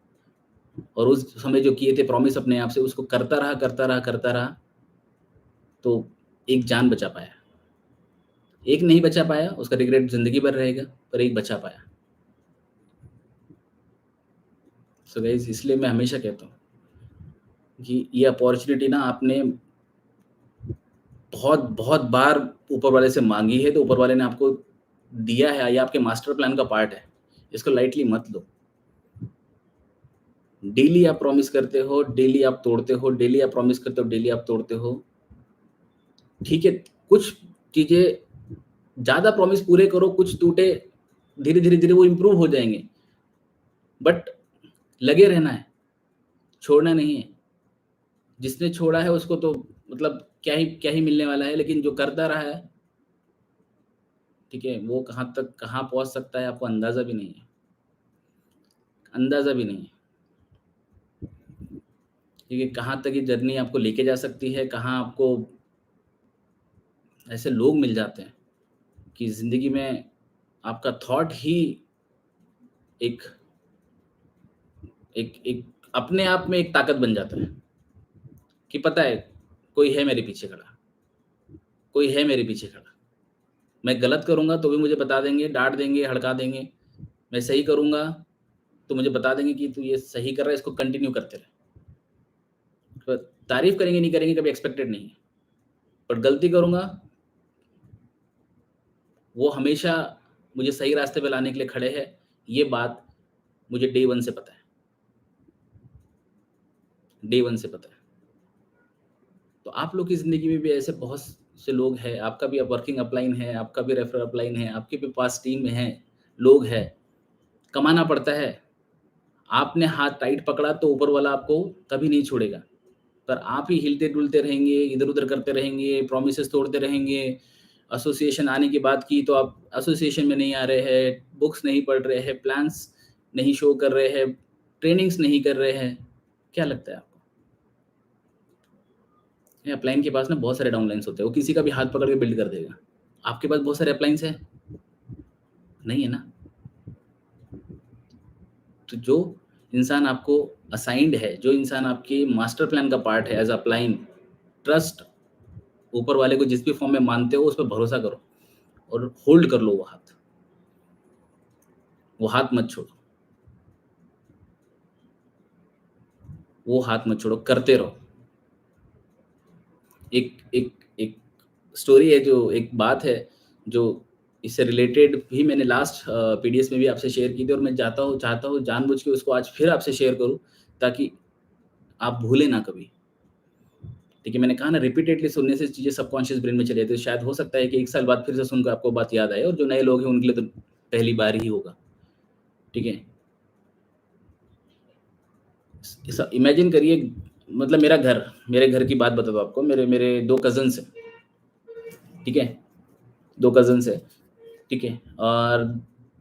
और उस समय जो किए थे प्रॉमिस अपने आप से, उसको करता रहा, तो एक जान बचा पाया। एक नहीं बचा पाया, उसका रिग्रेट जिंदगी भर रहेगा, पर एक बचा पाया। सो गाइस, इसलिए मैं हमेशा कहता हूँ कि ये अपॉर्चुनिटी ना आपने बहुत बहुत बार ऊपर वाले से मांगी है, तो ऊपर वाले ने आपको दिया है, ये आपके मास्टर प्लान का पार्ट है, इसको लाइटली मत लो। डेली आप प्रॉमिस करते हो, डेली आप तोड़ते हो, डेली आप प्रॉमिस करते हो, डेली आप तोड़ते हो। ठीक है, कुछ चीजें ज्यादा प्रॉमिस पूरे करो, कुछ टूटे, धीरे धीरे धीरे वो इम्प्रूव हो जाएंगे, बट लगे रहना है, छोड़ना नहीं है। जिसने छोड़ा है उसको तो मतलब क्या ही मिलने वाला है, लेकिन जो करता रहा है, ठीक है, वो कहाँ पहुंच सकता है आपको अंदाजा भी नहीं है, अंदाजा भी नहीं है। ठीक है, कहाँ तक ये जर्नी आपको लेके जा सकती है, कहाँ आपको ऐसे लोग मिल जाते हैं कि जिंदगी में आपका थॉट ही एक एक एक अपने आप में एक ताकत बन जाता है, कि पता है कोई है मेरे पीछे खड़ा, कोई है मेरे पीछे खड़ा। मैं गलत करूंगा तो भी मुझे बता देंगे, डांट देंगे, हड़का देंगे। मैं सही करूंगा तो मुझे बता देंगे कि तू ये सही कर रहा है, इसको कंटिन्यू करते रहे। तो तारीफ करेंगे नहीं करेंगे कभी एक्सपेक्टेड नहीं है, पर गलती करूंगा वो हमेशा मुझे सही रास्ते पे लाने के लिए खड़े हैं। ये बात मुझे डे वन से पता है, डे वन से पता है। तो आप लोग की जिंदगी में भी ऐसे बहुत से लोग हैं, आपका भी वर्किंग अपलाइन है, आपका भी रेफर अपलाइन है, आपके भी पास टीम में है, लोग हैं, कमाना पड़ता है। आपने हाथ टाइट पकड़ा तो ऊपर वाला आपको कभी नहीं छोड़ेगा, पर आप ही हिलते डुलते रहेंगे, इधर उधर करते रहेंगे, प्रोमिसेस तोड़ते रहेंगे। एसोसिएशन आने की बात की तो आप एसोसिएशन में नहीं आ रहे हैं, बुक्स नहीं पढ़ रहे हैं, प्लान्स नहीं शो कर रहे हैं, ट्रेनिंग्स नहीं कर रहे हैं। क्या लगता है आपको? अपलाइन के पास ना बहुत सारे डाउनलाइंस होते हैं, वो किसी का भी हाथ पकड़ के बिल्ड कर देगा। आपके पास बहुत सारे अपलाइंस है? नहीं है ना। तो जो इंसान आपको असाइंड है, जो इंसान आपके मास्टर प्लान का पार्ट है एज अपलाइन, ट्रस्ट ऊपर वाले को जिस भी फॉर्म में मानते हो उस पर भरोसा करो और होल्ड कर लो वो हाथ मत छोड़ो, वो हाथ मत छोड़ो, करते रहो। एक एक एक स्टोरी है, जो एक बात है जो इससे रिलेटेड भी मैंने लास्ट पीडीएस में भी आपसे शेयर की थी, और मैं चाहता हूँ जानबूझ के उसको आज फिर आपसे शेयर करूँ, ताकि आप भूलें ना कभी। ठीक है, मैंने कहा ना, रिपीटेडली सुनने से चीज़ें सबकॉन्शियस ब्रेन में चली जाती है, तो शायद हो सकता है कि 1 साल बाद फिर से सुनकर आपको बात याद आए, और जो नए लोग हैं उनके लिए तो पहली बार ही होगा। ठीक है? इमेजिन करिए, मतलब मेरे घर की बात बताता हूँ आपको। मेरे मेरे 2 कज़िन्स हैं, ठीक है? 2 कज़िन्स हैं, ठीक है? और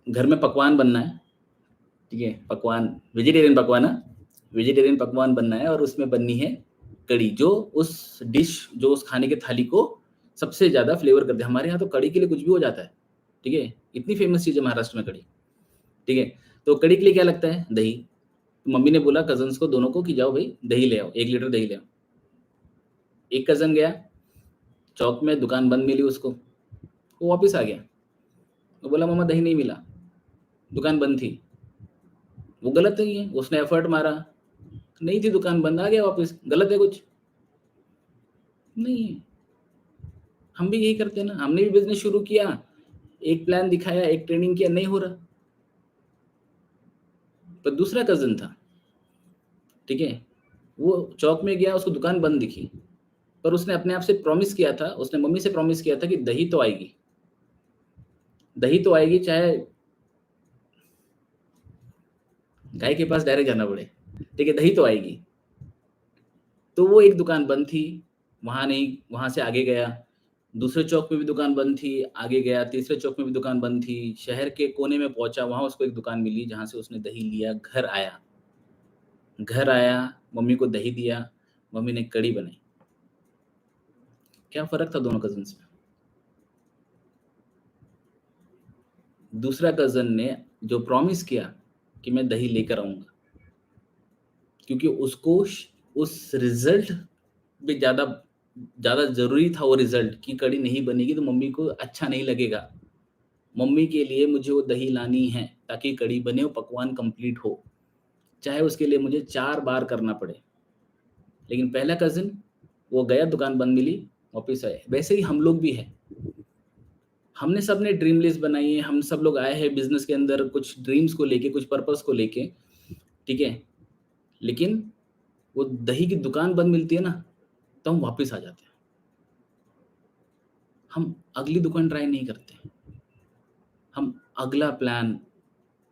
घर में पकवान बनना है, ठीक है? पकवान वेजिटेरियन पकवान, हाँ, वेजिटेरियन पकवान बनना है, और उसमें बननी है कढ़ी, जो उस खाने की थाली को सबसे ज़्यादा फ्लेवर करती है। हमारे यहाँ तो कढ़ी के लिए कुछ भी हो जाता है, ठीक है? इतनी फेमस चीज़ है महाराष्ट्र में कढ़ी, ठीक है? तो कढ़ी के लिए क्या लगता है? दही। तो मम्मी ने बोला कज़िन्स को दोनों को कि जाओ भई दही ले आओ, 1 लीटर दही ले आओ। एक कज़न गया, चौक में दुकान बंद मिली उसको, वो वापस आ गया। वो बोला मम्मा दही नहीं मिला, दुकान बंद थी। वो गलत नहीं है, उसने एफर्ट मारा, नहीं थी दुकान बंद, आ गया वापस, गलत है कुछ? नहीं है। हम भी यही करते हैं ना, हमने भी बिज़नेस शुरू किया, एक प्लान दिखाया, एक ट्रेनिंग किया, नहीं हो रहा। पर दूसरा कज़न था, ठीक है? वो चौक में गया, उसको दुकान बंद दिखी, पर उसने अपने आप से प्रॉमिस किया था, उसने मम्मी से प्रॉमिस किया था कि दही तो आएगी, दही तो आएगी, चाहे गाय के पास डायरेक्ट जाना पड़े, ठीक है? दही तो आएगी। तो वो एक दुकान बंद थी, वहाँ नहीं, वहाँ से आगे गया, दूसरे चौक में भी दुकान बंद थी, आगे गया, तीसरे चौक में भी दुकान बंद थी, शहर के कोने में पहुँचा, वहाँ उसको एक दुकान मिली, जहाँ से उसने दही लिया, घर आया, मम्मी को दही दिया, मम्मी ने कढ़ी बनाई। क्या फ़र्क था दोनों कज़िन्स में? दूसरा कज़न ने जो प्रॉमिस किया कि मैं दही लेकर आऊँगा, क्योंकि उसको उस रिज़ल्ट पे ज़्यादा ज़्यादा ज़रूरी था, वो रिज़ल्ट कि कढ़ी नहीं बनेगी तो मम्मी को अच्छा नहीं लगेगा। मम्मी के लिए मुझे वो दही लानी है, ताकि कढ़ी बने, वो पकवान कंप्लीट हो। चाहे उसके लिए मुझे 4 बार करना पड़े। लेकिन पहला कज़िन, वो गया, दुकान बंद मिली, वापिस आए। वैसे ही हम लोग भी हैं। हमने सबने ड्रीम लिस्ट बनाई है, हम सब लोग आए हैं बिज़नेस के अंदर कुछ ड्रीम्स को लेके, कुछ पर्पस को लेके, ठीक है? लेकिन वो दही की दुकान बंद मिलती है ना, तो हम वापिस आ जाते हैं। हम अगली दुकान ट्राई नहीं करते। हम अगला प्लान,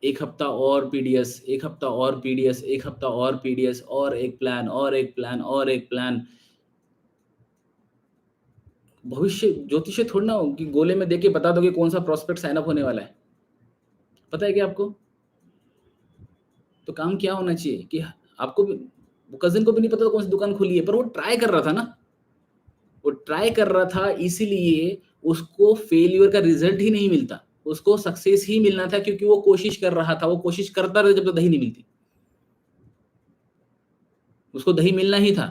1 हफ्ता और पीडीएस, 1 हफ्ता और पीडीएस, 1 हफ्ता और पीडीएस, और एक प्लान, और एक प्लान, और एक प्लान। भविष्य ज्योतिषी थोड़ी ना हो कि गोले में देके बता दो कि कौन-सा प्रॉस्पेक्ट साइन अप होने वाला है। पता है क्या आपको? तो काम क्या होना चाहिए कि आपको भी, वो कज़िन को भी नहीं पता था कौन-सी दुकान खुली है, पर वो ट्राई कर रहा था ना। वो ट्राई कर रहा था, इसीलिए उसको फेल्योर का रिज़ल्ट ही नहीं मिलता। उसको सक्सेस ही मिलना था, क्योंकि वो कोशिश कर रहा था, वो कोशिश करता रहा जब तक दही नहीं मिलती। उसको दही मिलना ही था।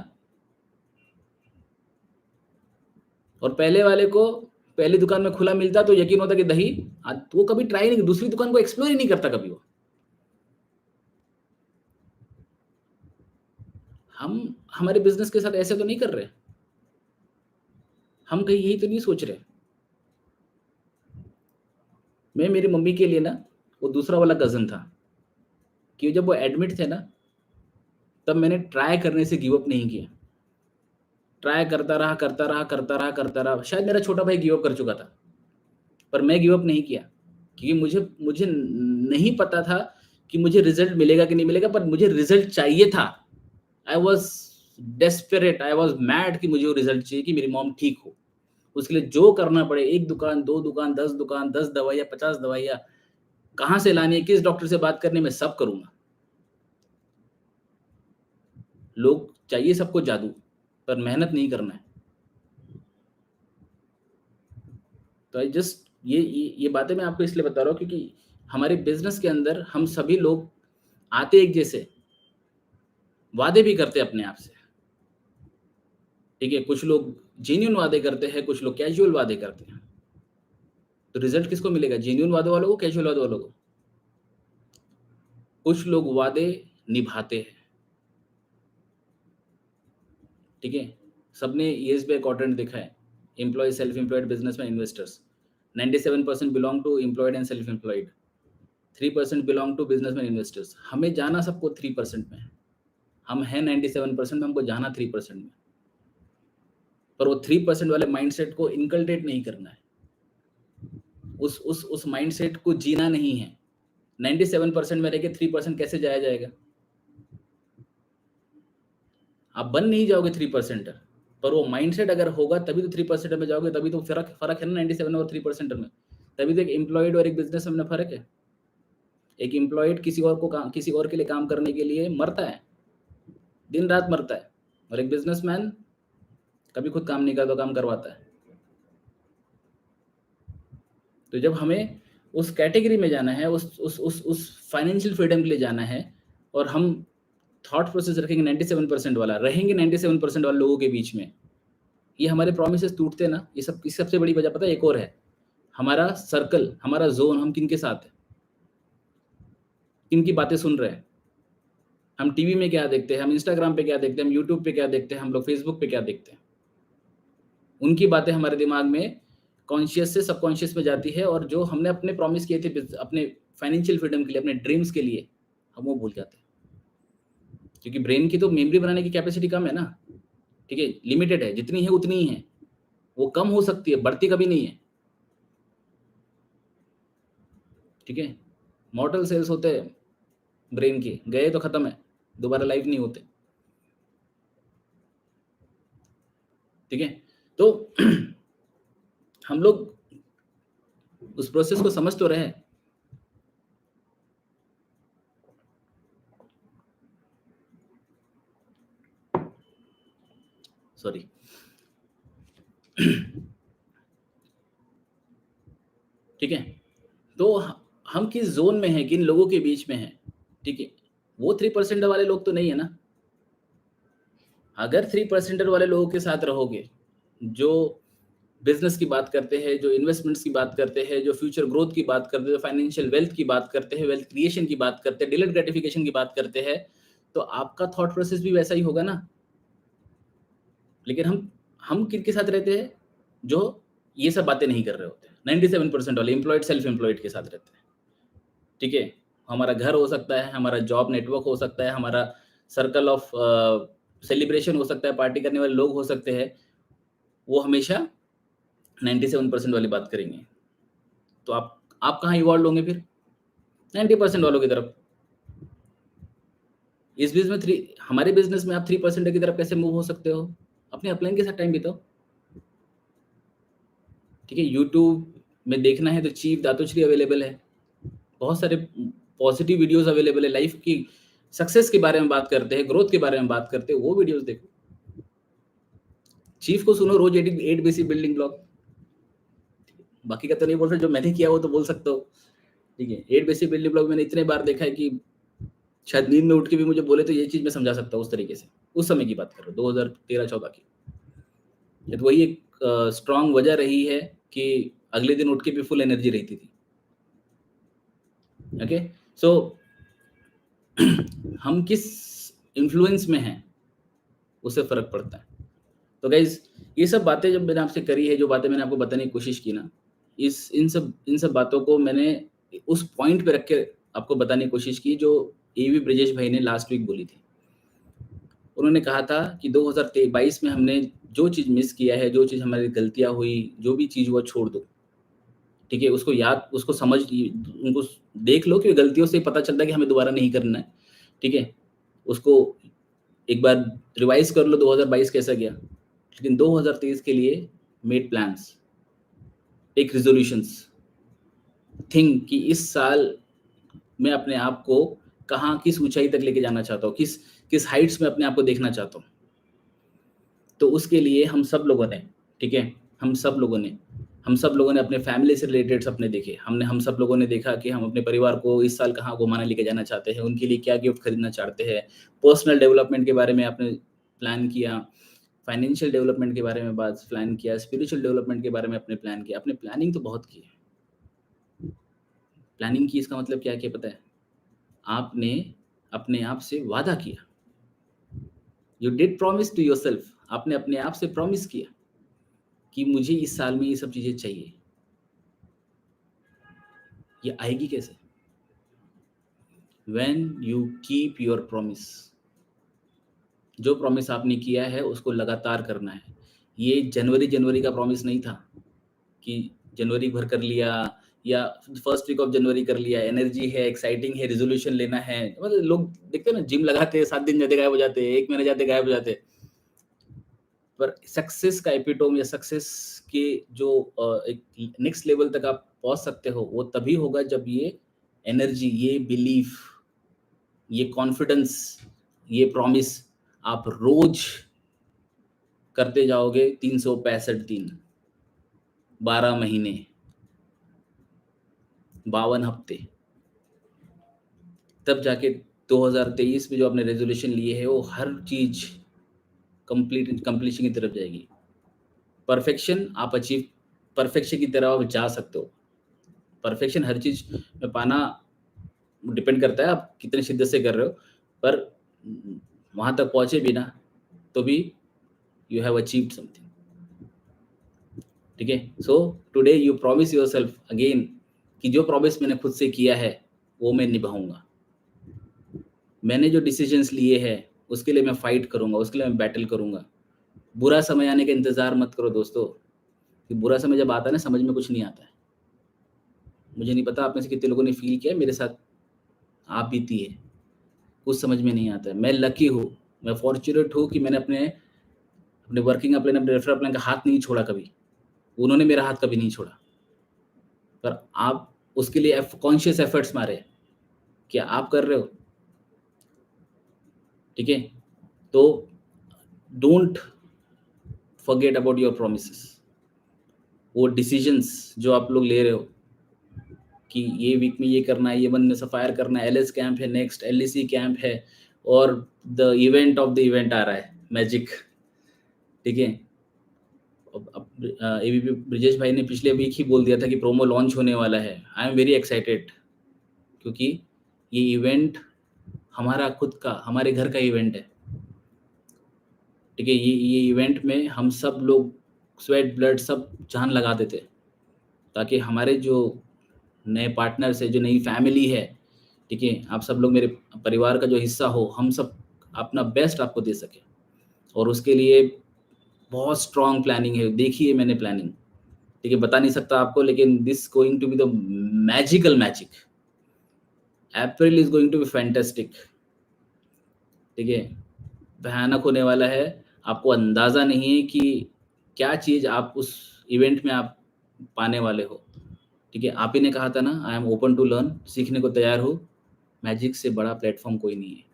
और पहले वाले को पहली दुकान में खुला मिलता तो यकीन होता कि दही, वो कभी ट्राई नहीं, दूसरी दुकान को एक्सप्लोर ही नहीं करता कभी वो। हम हमारे बिज़नेस के साथ ऐसे तो नहीं कर रहे। हम कहीं यही तो नहीं सोच रहे। मैं मेरी मम्मी के लिए ना, वो दूसरा वाला कज़िन था, कि जब वो एडमिट थे ना, तब मैंने ट्राई करने से गिव अप नहीं किया। ट्राई करता रहा, करता रहा, करता रहा, करता रहा। शायद मेरा छोटा भाई गिव अप कर चुका था, पर मैं गिव अप नहीं किया, क्योंकि मुझे मुझे नहीं पता था कि मुझे रिज़ल्ट मिलेगा कि नहीं मिलेगा, पर मुझे रिज़ल्ट चाहिए था। I was desperate, I was mad कि मुझे वो रिज़ल्ट चाहिए कि मेरी मॉम ठीक हो। उसके लिए जो करना पड़े, 1 दुकान, 2 दुकान, 10 दवाइयाँ, 50 दवाइयाँ, कहाँ से लानी है, किस डॉक्टर से बात करनी है, मैं सब करूँगा। लोग चाहिए सबको जादू, पर मेहनत नहीं करना है। तो आई जस्ट ये बातें मैं आपको इसलिए बता रहा हूँ, क्योंकि हमारे बिज़नेस के अंदर हम सभी लोग आते एक जैसे, वादे भी करते हैं अपने आप से, ठीक है? कुछ लोग जेन्युइन वादे करते हैं, कुछ लोग कैज़ुअल वादे करते हैं। तो रिज़ल्ट किसको मिलेगा? जेन्युइन वादे वालों को, कैज़ुअल वादे वालों को? कुछ लोग वादे निभाते हैं, ठीक है? सबने ईएसबीआई क्वाड्रेंट देखा है, employee, self employed, businessman, investors. 97% belong to employed and self employed, 3% belong to businessman investors. हमें जाना सबको 3% में है। हम हैं 97% में, हमको जाना 3% में, पर वो 3% वाले माइंडसेट को इनकल्ट्रेट नहीं करना है, उस माइंडसेट को जीना नहीं है। 97% में रह के 3% कैसे जाया जाएगा? आप बन नहीं जाओगे 3%, पर वो माइंडसेट अगर होगा तभी तो 3% में जाओगे, तभी तो फर्क है ना 97 और 3% में। तभी तो एक एम्प्लॉयड और एक बिजनेस में फर्क है। एक एम्प्लॉयड किसी और के लिए काम करने के लिए मरता है, दिन रात मरता है, और एक बिजनेसमैन कभी खुद काम नहीं करता, काम करवाता है। तो जब हमें उस कैटेगरी में जाना है, उस फाइनेंशियल फ्रीडम के लिए जाना है, और हम थॉट प्रोसेस रखेंगे 97% वाला, रहेंगे 97% वाले लोगों के बीच में, ये हमारे प्रोमिसेस टूटते ना। ये सबसे बड़ी वजह पता है एक और है, हमारा सर्कल, हमारा जोन, हम किन के साथ है, किन की बातें सुन रहे हैं। हम टीवी में क्या देखते हैं, हम इंस्टाग्राम पे क्या देखते हैं, हम यूट्यूब पे क्या देखते हैं, हम लोग फेसबुक पे क्या देखते हैं। उनकी बातें हमारे दिमाग में कॉन्शियस से सबकॉन्शियस में जाती है, और जो हमने अपने प्रॉमिस किए थे अपने फाइनेंशियल फ्रीडम के लिए, अपने ड्रीम्स के लिए, हम वो भूल जाते हैं। क्योंकि ब्रेन की तो मेमोरी बनाने की कैपेसिटी कम है ना, ठीक है, लिमिटेड है, जितनी है उतनी ही है, वो कम हो सकती है, बढ़ती कभी नहीं है, ठीक है। मॉर्टल सेल्स होते हैं ब्रेन के, गए तो खत्म है, दोबारा लाइफ नहीं होते, ठीक है। तो हम लोग उस प्रोसेस को समझ तो रहे। सॉरी। ठीक है, तो हम किस जोन में हैं, किन लोगों के बीच में हैं, ठीक है। वो 3% वाले लोग तो नहीं है ना। अगर 3% वाले लोगों के साथ रहोगे, जो बिजनेस की बात करते हैं, जो इन्वेस्टमेंट्स की बात करते हैं, जो फ्यूचर ग्रोथ की बात करते हैं, फाइनेंशियल वेल्थ की बात करते हैं, वेल्थ क्रिएशन की बात करते हैं, डिलेड ग्रेटिफिकेशन की बात करते हैं, तो आपका थॉट प्रोसेस भी वैसा ही होगा ना। लेकिन हम किनके साथ रहते हैं, जो ये सब बातें नहीं कर रहे होते। 97% वाले एम्प्लॉयड सेल्फ एम्प्लॉयड के साथ रहते हैं, ठीक है। हमारा घर हो सकता है, हमारा जॉब नेटवर्क हो सकता है, हमारा सर्कल ऑफ सेलिब्रेशन हो सकता है, पार्टी करने वाले लोग हो सकते हैं, वो हमेशा 97% वाली बात करेंगे। तो आप कहाँ इवॉल्व होंगे फिर? 90% वालों की तरफ। इस बिजनेस में हमारे बिजनेस में आप 3% की तरफ कैसे मूव हो सकते हो? अपने अपलाइन के साथ टाइम बिताओ, ठीक है। यूट्यूब में देखना है तो चीफ दातुश्री अवेलेबल है, बहुत सारे पॉजिटिव वीडियोस अवेलेबल है, लाइफ की सक्सेस के बारे में बात करते हैं, ग्रोथ के बारे में बात करते हैं, वो वीडियोस देखो। चीफ को सुनो रोज 8 बेसिक बिल्डिंग ब्लॉक। बाकी का तो नहीं बोल सकते, जो मैंने किया वो तो बोल सकता हूँ, ठीक है। 8 बेसिक बिल्डिंग ब्लॉक मैंने इतने बार देखा है कि शायद नींद में उठ के भी मुझे बोले तो ये चीज मैं समझा सकता हूँ उस तरीके से। उस समय की बात कर रहा हूँ, 2013-14 की। तो वही एक स्ट्रांग वजह रही है कि अगले दिन उठ के भी फुल एनर्जी रहती थी। ओके, सो हम किस इन्फ्लुएंस में हैं उससे फर्क पड़ता है। तो गाइज, ये सब बातें जब मैंने आपसे करी है, जो बातें मैंने आपको बताने की कोशिश की ना, इन सब बातों को मैंने उस पॉइंट पे रख के आपको बताने की कोशिश की जो एवी ब्रजेश भाई ने लास्ट वीक बोली थी। उन्होंने कहा था कि 2022 में हमने जो चीज़ मिस किया है, जो चीज़ हमारी गलतियां हुई, जो भी चीज़ हुआ छोड़ दो, ठीक है। उसको याद, उसको समझ, उनको देख लो कि गलतियों से पता चलता है कि हमें दोबारा नहीं करना है, ठीक है। उसको एक बार रिवाइज कर लो 2022 कैसा गया, लेकिन 2023 के लिए made plans, take resolutions, think कि इस साल मैं अपने आप को कहाँ, किस ऊंचाई तक लेके जाना चाहता हूँ, किस हाइट्स में अपने आप को देखना चाहता हूँ। तो उसके लिए हम सब लोगों ने, ठीक है, हम सब लोगों ने अपने फैमिली से रिलेटेड सपने देखे। हम सब लोगों ने देखा कि हम अपने परिवार को इस साल कहाँ घुमाने लेके जाना चाहते हैं, उनके लिए क्या गिफ्ट खरीदना चाहते हैं। पर्सनल डेवलपमेंट के बारे में आपने प्लान किया, फाइनेंशियल डेवलपमेंट के बारे में बात प्लान किया, स्पिरिचुअल डेवलपमेंट के बारे में अपने प्लान किया। अपने प्लानिंग तो बहुत की है। प्लानिंग की इसका मतलब क्या है पता है? आपने अपने आप से वादा किया, you did promise to yourself. आपने अपने आप से प्रॉमिस किया कि मुझे इस साल में ये सब चीजें चाहिए, ये आएगी कैसे? When you keep your promise. जो प्रॉमिस आपने किया है उसको लगातार करना है। ये जनवरी का प्रॉमिस नहीं था कि जनवरी भर कर लिया या फर्स्ट वीक ऑफ जनवरी कर लिया, एनर्जी है, एक्साइटिंग है, रिजोल्यूशन लेना है। मतलब लोग देखते हैं ना, जिम लगाते हैं, 7 दिन जाते गायब हो जाते हैं, 1 महीने जाते गायब हो जाते हैं। पर सक्सेस का एपिटोम या सक्सेस के जो एक नेक्स्ट लेवल तक आप पहुंच सकते हो, वो तभी होगा जब ये एनर्जी, ये बिलीफ, ये कॉन्फिडेंस, ये प्रॉमिस आप रोज करते जाओगे। 365 दिन, 12 महीने, 52 हफ्ते, तब जाके 2023 में जो आपने रेजोल्यूशन लिए है वो हर चीज कंप्लीशन की तरफ जाएगी। परफेक्शन आप अचीव, परफेक्शन की तरफ आप जा सकते हो। परफेक्शन हर चीज में पाना डिपेंड करता है आप कितने शिद्दत से कर रहे हो, पर वहां तक पहुंचे भी ना तो भी यू हैव अचीव्ड समथिंग। ठीक है, so today you promise yourself again कि जो प्रॉमिस मैंने खुद से किया है वो मैं निभाऊंगा। मैंने जो डिसीजंस लिए हैं उसके लिए मैं फाइट करूंगा, उसके लिए मैं बैटल करूंगा। बुरा समय आने का इंतजार मत करो दोस्तों, कि बुरा समय जब आता है ना, समझ में कुछ नहीं आता है। मुझे नहीं पता आप में से कितने लोगों ने फील किया, मेरे साथ आप बीती है, कुछ समझ में नहीं आता है। मैं लकी हूँ, मैं फॉर्चुनेट हूँ कि मैंने अपने अपने वर्किंग अपने अपने रेफरल प्लान का हाथ नहीं छोड़ा कभी, उन्होंने मेरा हाथ कभी नहीं छोड़ा। पर आप उसके लिए कॉन्शियस एफर्ट्स मारे, क्या आप कर रहे हो? ठीक है, तो don't forget about your promises. वो डिसीजंस जो आप लोग ले रहे हो कि ये वीक में ये करना है, ये मंथ में सफायर करना है, एलएस कैंप है, नेक्स्ट एलईसी कैंप है, और the event of the event आ रहा है, मैजिक। ठीक है, एबीपी ब्रिजेश भाई ने पिछले वीक ही बोल दिया था कि प्रोमो लॉन्च होने वाला है। आई एम वेरी एक्साइटेड, क्योंकि ये इवेंट हमारा खुद का, हमारे घर का इवेंट है। ठीक है, ये इवेंट में हम सब लोग स्वेट ब्लड सब जान लगा देते, ताकि हमारे जो नए पार्टनर्स है, जो नई फैमिली है, ठीक है, आप सब लोग मेरे परिवार का जो हिस्सा हो, हम सब अपना बेस्ट आपको दे सके। और उसके लिए बहुत स्ट्रॉन्ग प्लानिंग है, देखिए मैंने प्लानिंग, ठीक है, बता नहीं सकता आपको, लेकिन this going to be the magical magic. April is going to be fantastic. ठीक है, भयानक होने वाला है। आपको अंदाजा नहीं है कि क्या चीज आप उस इवेंट में आप पाने वाले हो। ठीक है, आप ही ने कहा था ना, I am open to learn, सीखने को तैयार हो। मैजिक से बड़ा प्लेटफॉर्म कोई नहीं है,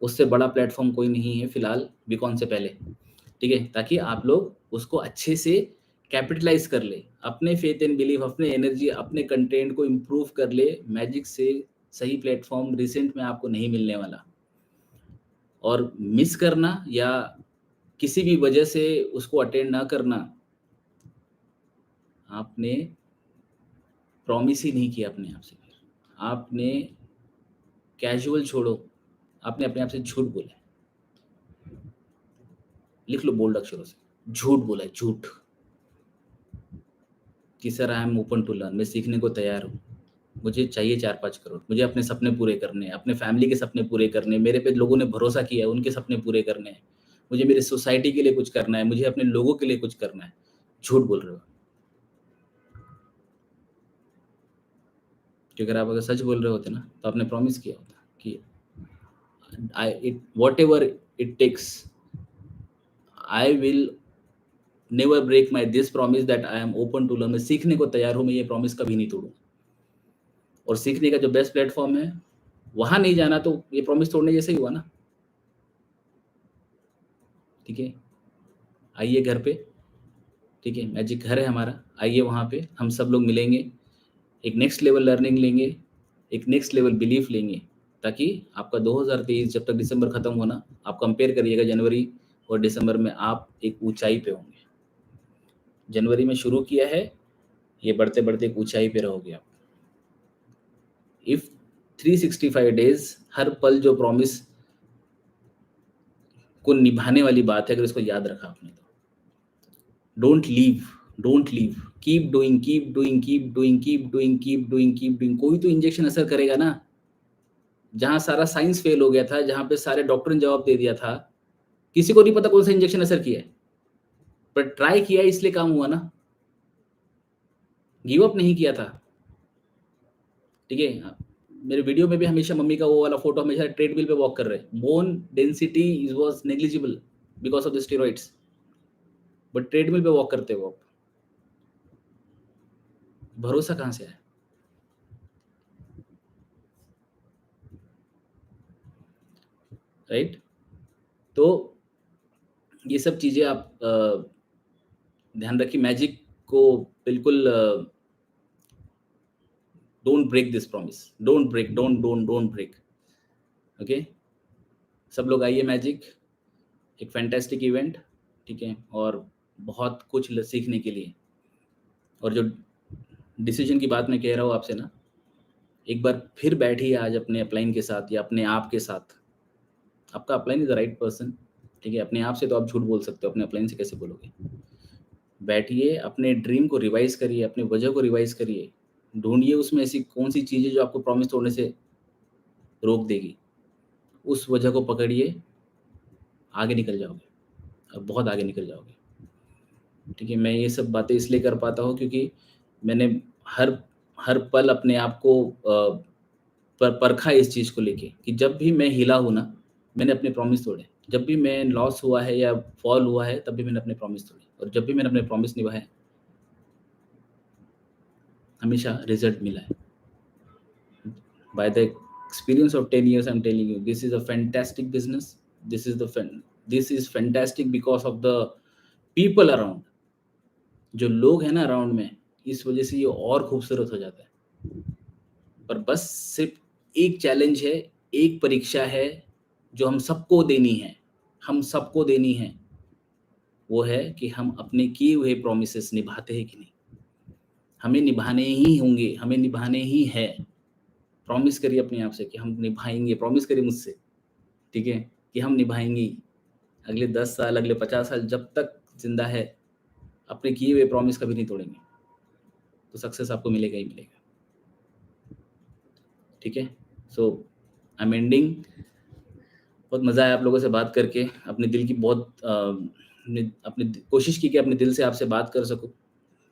उससे बड़ा प्लेटफॉर्म कोई नहीं है फिलहाल बीकॉन से पहले। ठीक है, ताकि आप लोग उसको अच्छे से कैपिटलाइज कर ले, अपने फेथ एंड बिलीफ, अपने एनर्जी, अपने कंटेंट को इम्प्रूव कर ले। मैजिक से सही प्लेटफॉर्म रिसेंट में आपको नहीं मिलने वाला, और मिस करना या किसी भी वजह से उसको अटेंड ना करना, आपने प्रॉमिस ही नहीं किया अपने आप से। आपने कैजुअल छोड़ो, आपने अपने आप से झूठ बोला है। लिख लो बोल्ड अक्षरों से, झूठ बोला है, झूठ, कि sir I am open to learn, मैं सीखने को तैयार हूँ, मुझे चाहिए 4-5 करोड़, मुझे अपने सपने पूरे करने हैं, अपने फैमिली के सपने पूरे करने हैं, मेरे पे लोगों ने भरोसा किया है, उनके सपने पूरे करने हैं, मुझे मेरी सोसाइटी के लिए कुछ करना है, मुझे अपने लोगों के लिए कुछ करना है। झूठ बोल रहे हो, कि अगर आप अगर सच बोल रहे होते ना, तो आपने प्रॉमिस किया होता कि whatever it takes, I will never break my this promise that I am open to learn. मैं सीखने को तैयार हूँ, मैं ये प्रॉमिस कभी नहीं तोड़ूंगा। और सीखने का जो बेस्ट प्लेटफॉर्म है, वहां नहीं जाना तो ये प्रॉमिस तोड़ने जैसे ही हुआ ना। ठीक है, आइए घर पे, ठीक है, मैजिक घर है हमारा, आइए वहाँ पे हम सब लोग मिलेंगे, एक नेक्स्ट लेवल लर्निंग लेंगे, एक नेक्स्ट लेवल बिलीफ लेंगे, ताकि आपका 2023 जब तक दिसंबर खत्म होना, आप कंपेयर करिएगा जनवरी और दिसंबर में, आप एक ऊंचाई पे होंगे। जनवरी में शुरू किया है, ये बढ़ते बढ़ते एक ऊंचाई पे रहोगे आप। इफ 365 डेज, हर पल जो प्रॉमिस को निभाने वाली बात है, अगर इसको याद रखा आपने तो don't leave, don't leave, keep doing, keep doing, keep doing, keep doing, keep doing, keep doing. कोई तो इंजेक्शन असर करेगा ना। जहाँ सारा साइंस फेल हो गया था, जहाँ पे सारे डॉक्टर ने जवाब दे दिया था, किसी को नहीं पता कौन सा इंजेक्शन असर किया है, पर ट्राई किया इसलिए काम हुआ ना, गिव अप नहीं किया था। ठीक है, मेरे वीडियो में भी हमेशा मम्मी का वो वाला फोटो हमेशा ट्रेडमिल पे वॉक कर रहे हैं। Bone density is was negligible because of the steroids, but treadmill पे वॉक करते हो आप, भरोसा कहाँ से है? राइट? तो ये सब चीजें आप ध्यान रखिए। मैजिक को बिल्कुल don't break this promise, don't break, don't don't don't break. Okay, सब लोग आइए मैजिक, एक फैंटास्टिक इवेंट, ठीक है, और बहुत कुछ सीखने के लिए। और जो डिसीजन की बात मैं कह रहा हूँ आपसे ना, एक बार फिर बैठिए आज अपने अपलाइन के साथ या अपने आप के साथ। आपका upline is the right person, ठीक है। अपने आप से तो आप झूठ बोल सकते हो, अपने अपलाइन से कैसे बोलोगे? बैठिए, अपने ड्रीम को रिवाइज करिए, अपने वजह को रिवाइज करिए, ढूंढिए उसमें ऐसी कौन सी चीज़ें जो आपको प्रॉमिस तोड़ने से रोक देगी। उस वजह को पकड़िए, आगे निकल जाओगे, अब बहुत आगे निकल जाओगे। ठीक है, मैं ये सब बातें इसलिए कर पाता हूँ क्योंकि मैंने हर हर पल अपने आप को परखा इस चीज़ को लेके कि जब भी मैं हिला हूँ ना, मैंने अपने प्रॉमिस तोड़े। जब भी मैं लॉस हुआ है या फॉल हुआ है, तब भी मैंने अपने प्रॉमिस तोड़े, और जब भी मैंने अपने प्रॉमिस निभाए, हमेशा रिजल्ट मिला है। By the experience of 10 years, I'm telling you, this is a fantastic business. This is fantastic because of the people around. जो लोग हैं ना अराउंड में, इस वजह से ये और खूबसूरत हो जाता है। पर बस सिर्फ एक चैलेंज है, एक परीक्षा है जो हम सबको देनी है, हम सबको देनी है। वो है कि हम अपने किए हुए प्रोमिसेस निभाते हैं कि नहीं। हमें निभाने ही होंगे, हमें निभाने ही है। प्रॉमिस करिए अपने आप से कि हम निभाएंगे, प्रॉमिस करिए मुझसे, ठीक है, कि हम निभाएंगे ही। अगले 10 साल, अगले 50 साल, जब तक जिंदा है, अपने किए हुए प्रॉमिस कभी नहीं तोड़ेंगे, तो सक्सेस आपको मिलेगा ही मिलेगा। ठीक है, सो आई एम एंडिंग। बहुत मज़ा आया आप लोगों से बात करके, अपने दिल की बहुत अपनी कोशिश की कि अपने दिल से आपसे बात कर सकूं,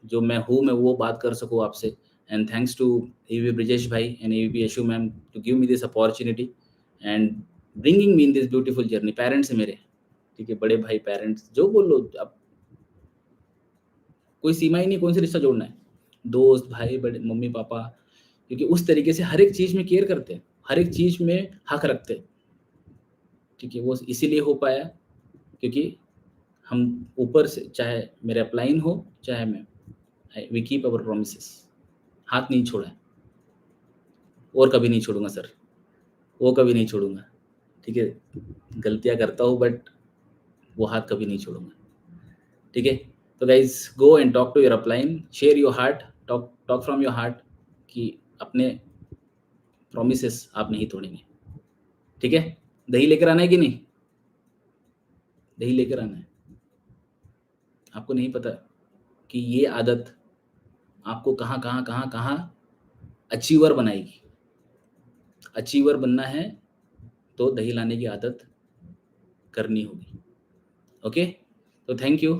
जो मैं हूँ मैं वो बात कर सकूं आपसे। And thanks to AV Brijesh भाई and AV Yashu ma'am to give me this opportunity and bringing me in this beautiful journey. Parents है मेरे, ठीक है, बड़े भाई, पेरेंट्स, जो बोलो, अब कोई सीमा ही नहीं कौन सा रिश्ता जोड़ना है। दोस्त, भाई, बड़े, मम्मी पापा, क्योंकि उस तरीके से हर एक चीज़ में केयर करते हैं, हर एक चीज़ में हक रखते हैं। ठीक है, वो इसीलिए हो पाया क्योंकि हम ऊपर से, चाहे मेरे अपलाइन हो चाहे मैं, वी कीप अवर प्रोमिसेस, हाथ नहीं छोड़ा है, और कभी नहीं छोड़ूंगा सर, वो कभी नहीं छोड़ूंगा। ठीक है, गलतियां करता हूँ बट वो हाथ कभी नहीं छोड़ूंगा। ठीक है, तो guys go and talk to your upline, share your heart, talk talk from your heart कि अपने प्रोमिसेस आप नहीं तोड़ेंगे। ठीक है, दही लेकर आना है कि नहीं? दही लेकर आना है। आपको नहीं पता कि ये आदत आपको कहाँ कहाँ कहाँ कहाँ अचीवर बनाएगी। अचीवर बनना है तो दही लाने की आदत करनी होगी। ओके, तो thank you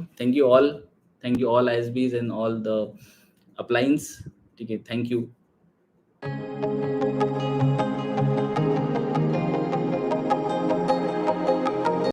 all, thank you all ISBs and all the appliances. ठीक है, थैंक यू।